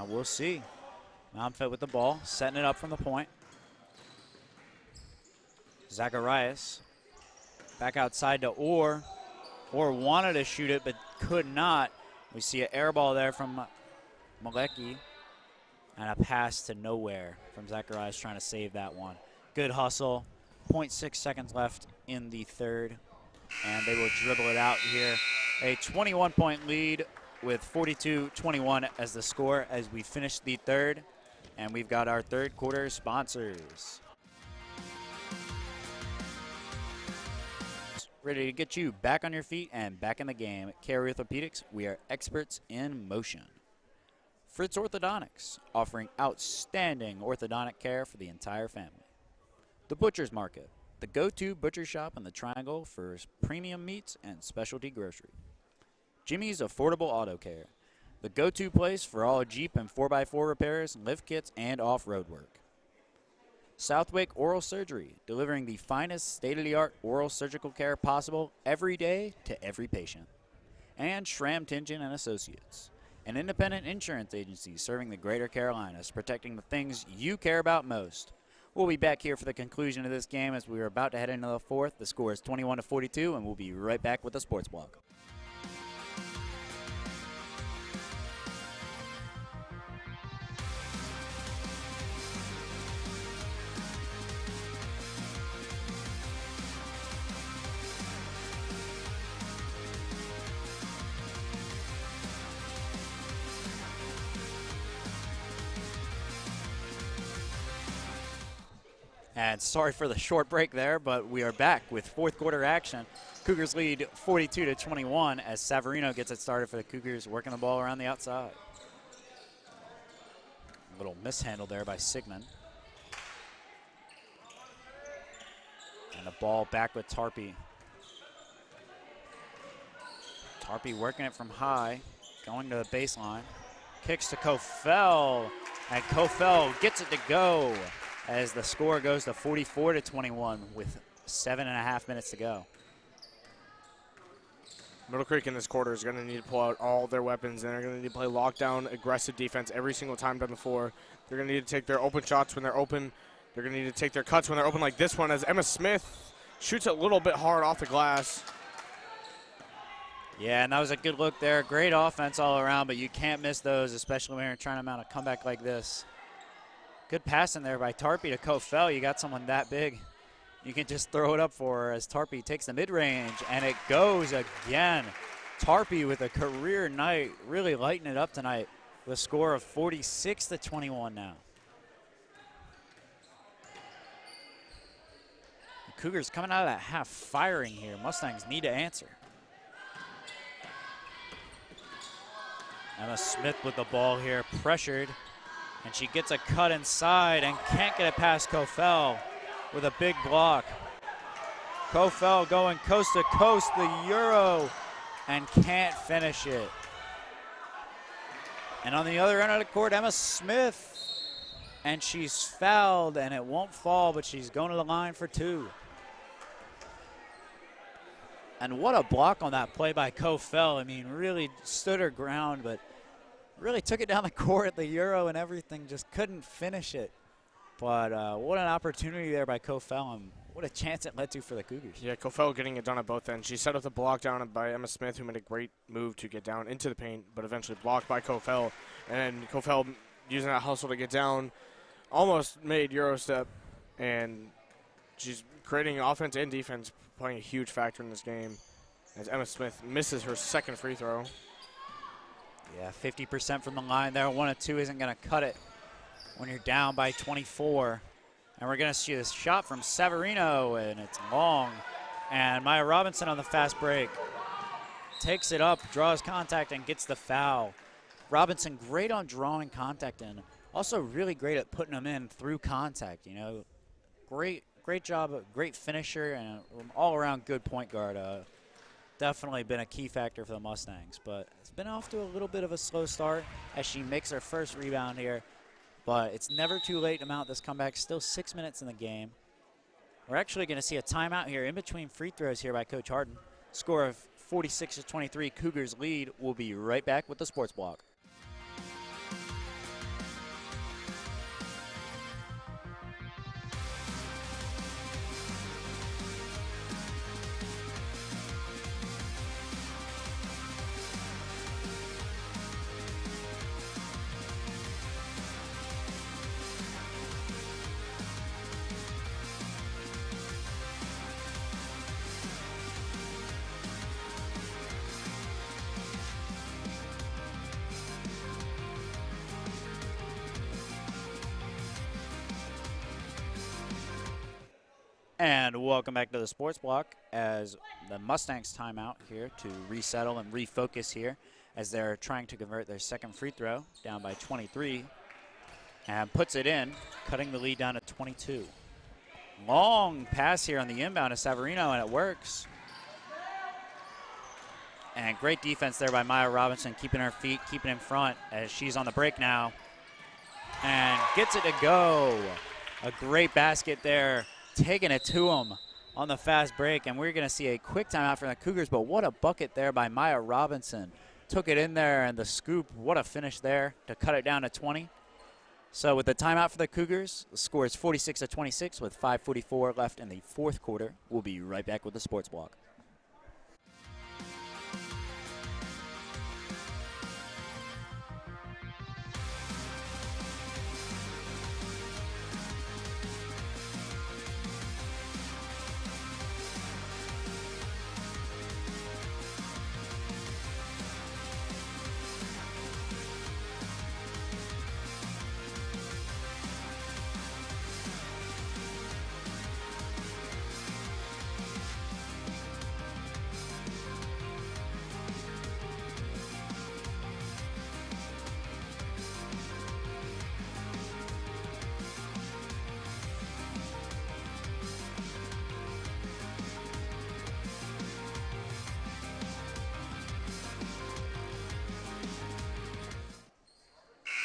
We'll see. Momfit with the ball, setting it up from the point. Zacharias back outside to Orr. Orr wanted to shoot it, but could not. We see an air ball there from Malecki, and a pass to nowhere from Zacharias trying to save that one. Good hustle. 0.6 seconds left in the third, and they will dribble it out here. A 21-point lead with 42-21 as the score as we finish the third, and we've got our third quarter sponsors. Ready to get you back on your feet and back in the game. At Care Orthopedics, we are experts in motion. Fritz Orthodontics, offering outstanding orthodontic care for the entire family. The Butcher's Market, the go-to butcher shop in the Triangle for premium meats and specialty grocery. Jimmy's Affordable Auto Care, the go-to place for all Jeep and 4x4 repairs, lift kits, and off-road work. Southwick Oral Surgery, delivering the finest state-of-the-art oral surgical care possible every day to every patient. And Schramm Tingen and Associates, an independent insurance agency serving the Greater Carolinas, protecting the things you care about most. We'll be back here for the conclusion of this game as we are about to head into the fourth. The score is 21-42, and we'll be right back with the Sports Blog. And sorry for the short break there, but we are back with fourth quarter action. Cougars lead 42-21 as Savarino gets it started for the Cougars, working the ball around the outside. A little mishandle there by Sigmund. And the ball back with Tarpey. Tarpey working it from high, going to the baseline. Kicks to Kofel, and Kofel gets it to go, as the score goes to 44-21 with 7.5 minutes to go. Middle Creek in this quarter is going to need to pull out all their weapons, and they're going to need to play lockdown, aggressive defense every single time down the floor. They're going to need to take their open shots when they're open. They're going to need to take their cuts when they're open, like this one, as Emma Smith shoots a little bit hard off the glass. Yeah, and that was a good look there. Great offense all around, but you can't miss those, especially when you're trying to mount a comeback like this. Good passing there by Tarpey to Kofel. You got someone that big, you can just throw it up for her as Tarpey takes the mid-range, and it goes again. Tarpey with a career night, really lighting it up tonight with a score of 46-21 now. The Cougars coming out of that half firing here. Mustangs need to answer. Emma Smith with the ball here, pressured. And she gets a cut inside and can't get it past Kofel with a big block. Kofel going coast to coast, the Euro, and can't finish it. And on the other end of the court, Emma Smith, and she's fouled, and it won't fall, but she's going to the line for two. And what a block on that play by Kofel. I mean, really stood her ground, but really took it down the court, the Euro and everything, just couldn't finish it. But what an opportunity there by Kofel, and what a chance it led to for the Cougars. Yeah, Kofel getting it done at both ends. She set up the block down by Emma Smith, who made a great move to get down into the paint, but eventually blocked by Kofel. And Kofel using that hustle to get down, almost made Euro step, and she's creating offense and defense, playing a huge factor in this game, as Emma Smith misses her second free throw. Yeah, 50% from the line there. 1 of 2 isn't going to cut it when you're down by 24. And we're going to see this shot from Savarino, and it's long. And Maya Robinson on the fast break takes it up, draws contact, and gets the foul. Robinson great on drawing contact in. Also really great at putting them in through contact. You know, great job, great finisher, and an all-around good point guard. Definitely been a key factor for the Mustangs, but it's been off to a little bit of a slow start as she makes her first rebound here. But it's never too late to mount this comeback. Still 6 minutes in the game. We're actually going to see a timeout here in between free throws here by Coach Harden. Score of 46-23, Cougars lead. We'll be right back with the Sports Block. And welcome back to the Sports Block as the Mustangs timeout here to resettle and refocus here as they're trying to convert their second free throw, down by 23, and puts it in, cutting the lead down to 22. Long pass here on the inbound to Savarino, and it works. And great defense there by Maya Robinson, keeping her feet, keeping in front as she's on the break now, and gets it to go. A great basket there, taking it to him on the fast break, and we're going to see a quick timeout from the Cougars, but what a bucket there by Maya Robinson. Took it in there, and the scoop, what a finish there to cut it down to 20. So with the timeout for the Cougars, the score is 46-26 with 5:44 left in the fourth quarter. We'll be right back with the Sports Block.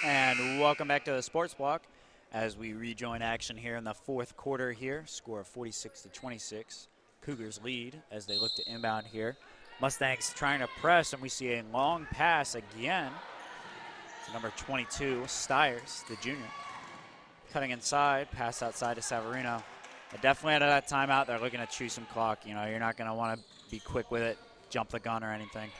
And welcome back to the Sports Block as we rejoin action here in the fourth quarter here. Score of 46-26. Cougars lead as they look to inbound here. Mustangs trying to press, and we see a long pass again to number 22, Stiers, the junior. Cutting inside, pass outside to Savarino. But definitely out of that timeout, they're looking to chew some clock. You know, you're not going to want to be quick with it, jump the gun or anything.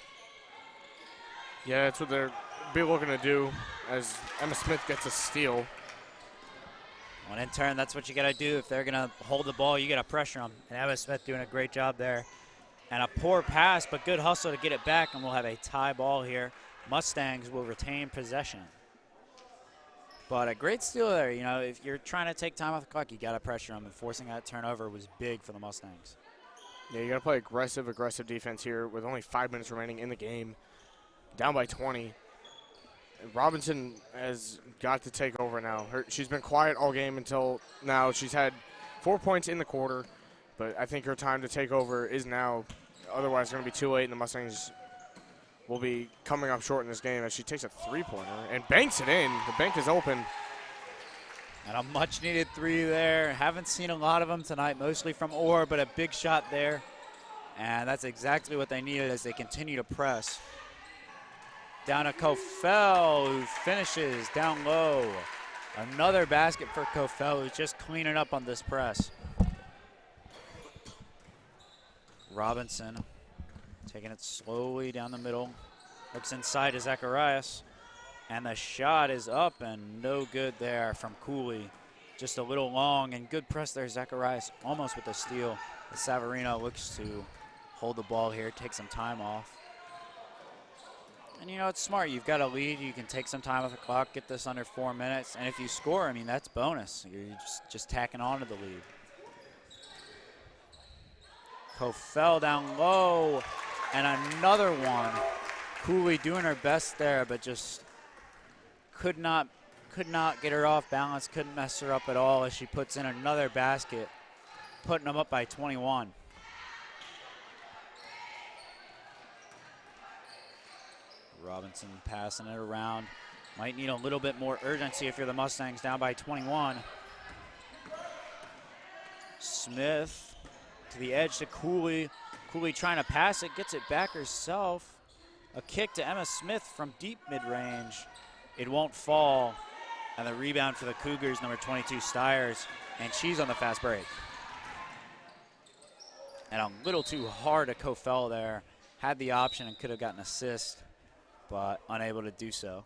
Yeah, that's what they're be looking to do as Emma Smith gets a steal. Well, in turn, that's what you got to do. If they're going to hold the ball, you got to pressure them. And Emma Smith doing a great job there. And a poor pass, but good hustle to get it back, and we'll have a tie ball here. Mustangs will retain possession. But a great steal there. You know, if you're trying to take time off the clock, you got to pressure them. And forcing that turnover was big for the Mustangs. Yeah, you got to play aggressive defense here with only 5 minutes remaining in the game. Down by 20. Robinson has got to take over now. She's been quiet all game until now. She's had 4 points in the quarter, but I think her time to take over is now. Otherwise, it's going to be too late, and the Mustangs will be coming up short in this game as she takes a three-pointer and banks it in. The bank is open. And a much-needed three there. Haven't seen a lot of them tonight, mostly from Orr, but a big shot there. And that's exactly what they needed as they continue to press. Down to Kofel, who finishes down low. Another basket for Kofel, who's just cleaning up on this press. Robinson taking it slowly down the middle. Looks inside to Zacharias. And the shot is up and no good there from Cooley. Just a little long and good press there. Zacharias almost with the steal. Savarino looks to hold the ball here, take some time off. And, you know, it's smart. You've got a lead. You can take some time off the clock, get this under 4 minutes. And if you score, I mean, that's bonus. You're just tacking on to the lead. Kofel down low. And another one. Cooley doing her best there, but just could not get her off balance, couldn't mess her up at all as she puts in another basket, putting them up by 21. Robinson passing it around. Might need a little bit more urgency if you're the Mustangs, down by 21. Smith to the edge to Cooley. Cooley trying to pass it, gets it back herself. A kick to Emma Smith from deep mid-range. It won't fall. And the rebound for the Cougars, number 22, Stiers. And she's on the fast break. And a little too hard to Kofel there. Had the option and could have gotten an assist, but unable to do so.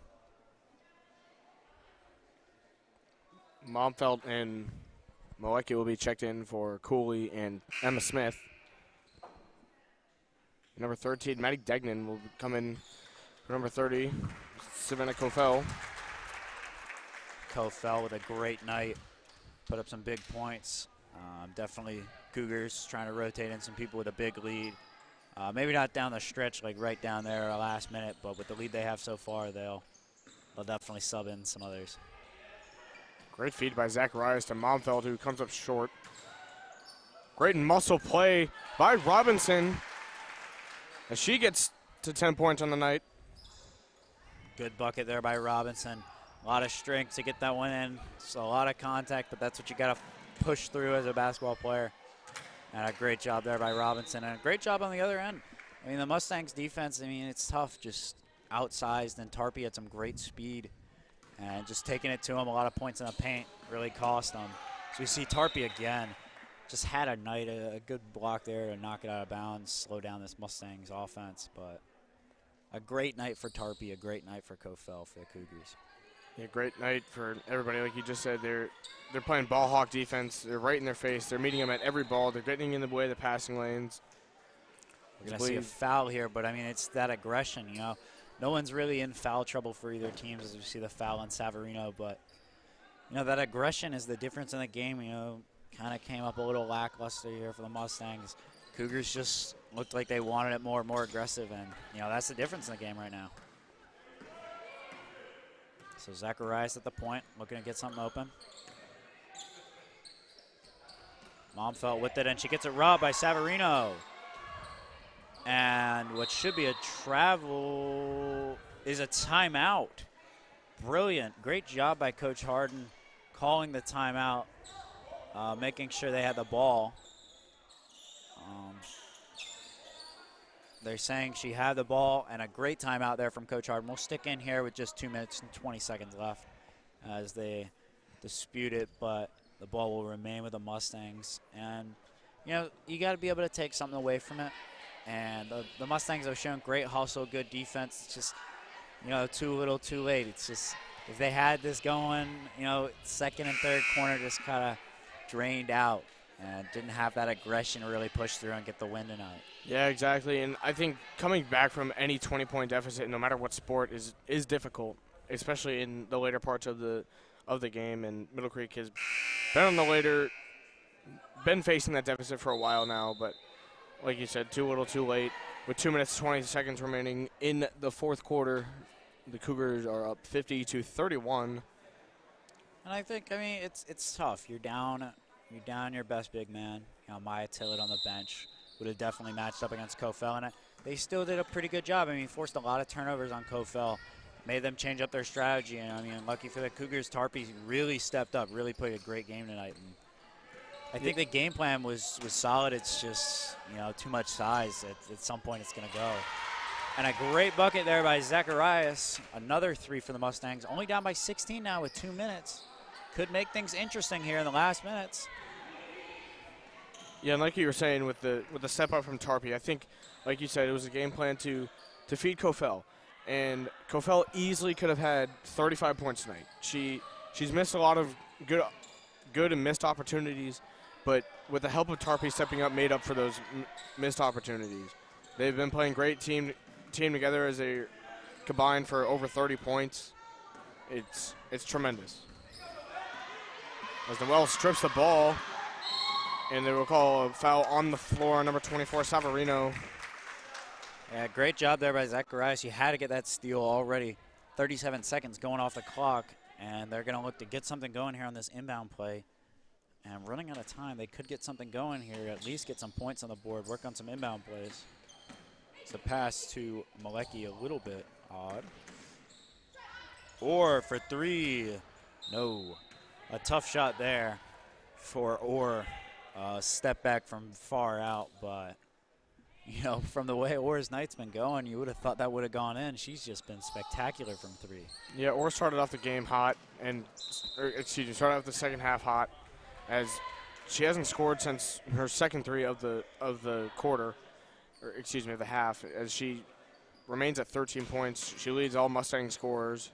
Momfeld and Moecki will be checked in for Cooley and Emma Smith. Number 13, Maddie Degnan will come in for number 30, Savannah Kofel. Kofel with a great night, put up some big points. Definitely Cougars trying to rotate in some people with a big lead. Maybe not down the stretch, like right down there last minute, but with the lead they have so far, they'll definitely sub in some others. Great feed by Zacharias to Momfeld, who comes up short. Great muscle play by Robinson as she gets to 10 points on the night. Good bucket there by Robinson. A lot of strength to get that one in. So a lot of contact, but that's what you got to push through as a basketball player. And a great job there by Robinson, and a great job on the other end. I mean, the Mustangs defense, I mean, it's tough, just outsized, and Tarpey had some great speed. And just taking it to him, a lot of points in the paint really cost them. So we see Tarpey again. Just had a night, a good block there to knock it out of bounds, slow down this Mustangs offense. But a great night for Tarpey, a great night for Cofell for the Cougars. Yeah, great night for everybody. Like you just said, they're playing ball hawk defense. They're right in their face. They're meeting them at every ball. They're getting in the way of the passing lanes. We're going to see a foul here, but, I mean, it's that aggression, you know. No one's really in foul trouble for either teams as we see the foul on Savarino. But, you know, that aggression is the difference in the game, you know. Kind of came up a little lackluster here for the Mustangs. Cougars just looked like they wanted it more aggressive, and, you know, that's the difference in the game right now. So Zacharias at the point, looking to get something open. Momfeld with it, and she gets it robbed by Savarino. And what should be a travel is a timeout. Brilliant. Great job by Coach Harden calling the timeout, making sure they had the ball. They're saying she had the ball, and a great timeout there from Coach Harden. We'll stick in here with just 2 minutes and 20 seconds left as they dispute it, but the ball will remain with the Mustangs. And, you know, you got to be able to take something away from it. And the Mustangs have shown great hustle, good defense. It's just, you know, too little, too late. It's just, if they had this going, you know, second and third corner just kind of drained out and didn't have that aggression to really push through and get the win tonight. Yeah, exactly. And I think coming back from any 20-point deficit, no matter what sport, is difficult, especially in the later parts of the game. And Middle Creek has been facing that deficit for a while now, but like you said, too little, too late. With 2 minutes, 20 seconds remaining in the fourth quarter, the Cougars are up 50-31. And I think, I mean, it's tough. You're down your best big man. You know, Maya Tillett on the bench would have definitely matched up against Cofell, and they still did a pretty good job. I mean, forced a lot of turnovers on Cofell, made them change up their strategy. And I mean, lucky for the Cougars, Tarpey really stepped up, really played a great game tonight. And I think the game plan was solid. It's just, you know, too much size. At some point, it's going to go. And a great bucket there by Zacharias. Another three for the Mustangs. Only down by 16 now with 2 minutes. Could make things interesting here in the last minutes. Yeah, and like you were saying with the step up from Tarpey, I think, like you said, it was a game plan to feed Cofell. And Cofell easily could have had 35 points tonight. She's missed a lot of good and missed opportunities, but with the help of Tarpey stepping up, made up for those missed opportunities. They've been playing great team together as they combined for over 30 points. It's tremendous. As Noel strips the ball, and they will call a foul on the floor, number 24, Savarino. Yeah, great job there by Zacharias. You had to get that steal already. 37 seconds going off the clock, and they're going to look to get something going here on this inbound play. And running out of time, they could get something going here, at least get some points on the board, work on some inbound plays. It's a pass to Malecki, a little bit odd. Orr for three. No. A tough shot there for Orr. Step back from far out, but, you know, from the way Orr's night's been going, you would have thought that would have gone in. She's just been spectacular from three. Yeah, Orr started off the game hot, started off the second half hot, as she hasn't scored since her second three of the quarter, of the half, as she remains at 13 points. She leads all Mustang scorers.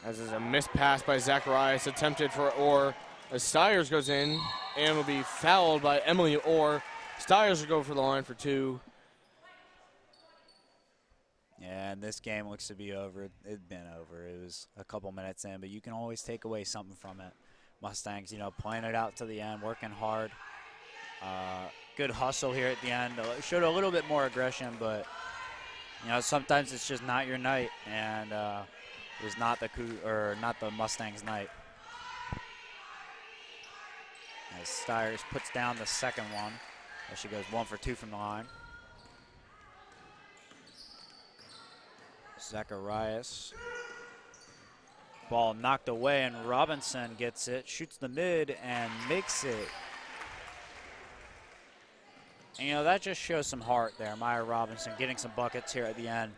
As is a missed pass by Zacharias, attempted for Orr. As Stiers goes in and will be fouled by Emily Orr. Stiers will go for the line for two. Yeah, and this game looks to be over. It'd been over. It was a couple minutes in, but you can always take away something from it. Mustangs, you know, playing it out to the end, working hard. Good hustle here at the end. Showed a little bit more aggression, but, you know, sometimes it's just not your night, and it was not the Mustangs' night. As Stiers puts down the second one, as she goes 1 for 2 from the line. Zacharias Ball knocked away, and Robinson gets it, shoots the mid, and makes it. And, you know, that just shows some heart there. Maya Robinson getting some buckets here at the end.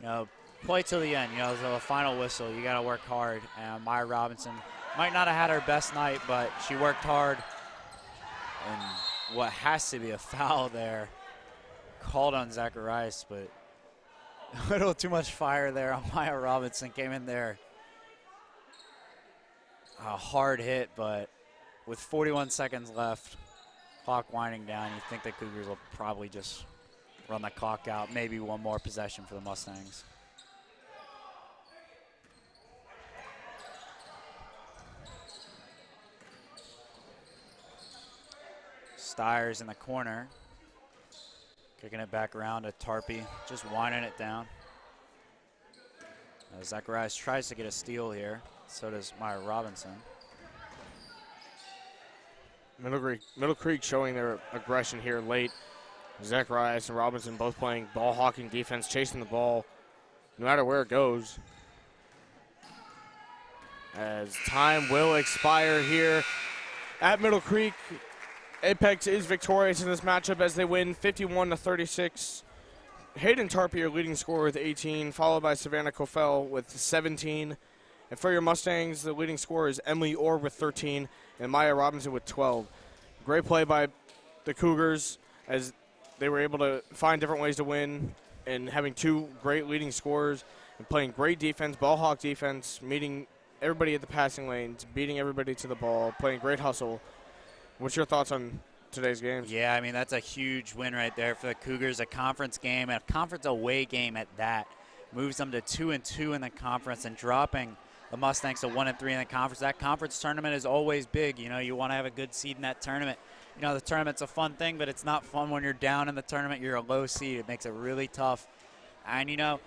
You know, play till the end. You know, the final whistle, you got to work hard. And Maya Robinson might not have had her best night, but she worked hard. And what has to be a foul there called on Zacharias, but a little too much fire there on Maya Robinson. Came in there. A hard hit, but with 41 seconds left, clock winding down, you think the Cougars will probably just run the clock out. Maybe one more possession for the Mustangs. Stiers in the corner. Kicking it back around to Tarpey, just winding it down. Zacharias tries to get a steal here. So does Maya Robinson. Middle Creek showing their aggression here late. Zacharias and Robinson both playing ball hawking defense, chasing the ball no matter where it goes. As time will expire here at Middle Creek. Apex is victorious in this matchup as they win 51-36. Hayden Tarpey, your leading scorer with 18, followed by Savannah Kofel with 17. And for your Mustangs, the leading scorer is Emily Orr with 13 and Maya Robinson with 12. Great play by the Cougars as they were able to find different ways to win and having two great leading scorers and playing great defense, ball hawk defense, meeting everybody at the passing lanes, beating everybody to the ball, playing great hustle. What's your thoughts on today's games? Yeah, I mean, that's a huge win right there for the Cougars, a conference game, and a conference away game at that. Moves them to 2-2 in the conference and dropping the Mustangs to 1-3 in the conference. That conference tournament is always big. You know, you want to have a good seed in that tournament. You know, the tournament's a fun thing, but it's not fun when you're down in the tournament. You're a low seed. It makes it really tough. And, you know,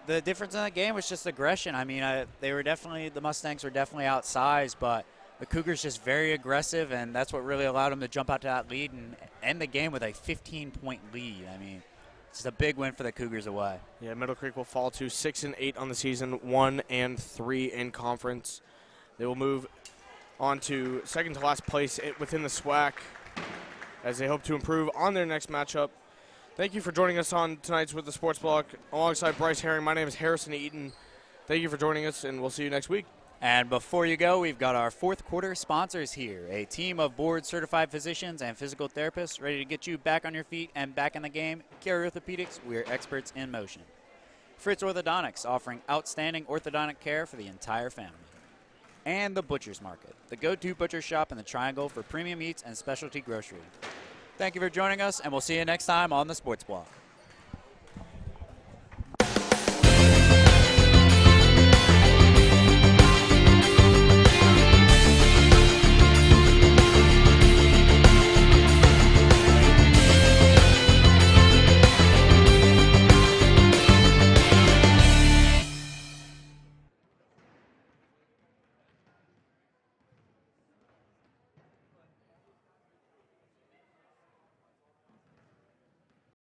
the difference in the game was just aggression. I mean, the Mustangs were definitely outsized, but the Cougars just very aggressive, and that's what really allowed them to jump out to that lead and end the game with a 15-point lead. I mean, it's a big win for the Cougars away. Yeah, Middle Creek will fall to 6-8 on the season, 1-3 in conference. They will move on to second to last place within the SWAC as they hope to improve on their next matchup. Thank you for joining us on tonight's With the Sports Block. Alongside Bryce Herring, my name is Harrison Eaton. Thank you for joining us, and we'll see you next week. And before you go, we've got our fourth quarter sponsors here, a team of board-certified physicians and physical therapists ready to get you back on your feet and back in the game. Care Orthopedics, we're experts in motion. Fritz Orthodontics, offering outstanding orthodontic care for the entire family. And the Butcher's Market, the go-to butcher shop in the Triangle for premium meats and specialty grocery. Thank you for joining us, and we'll see you next time on the Sports Block.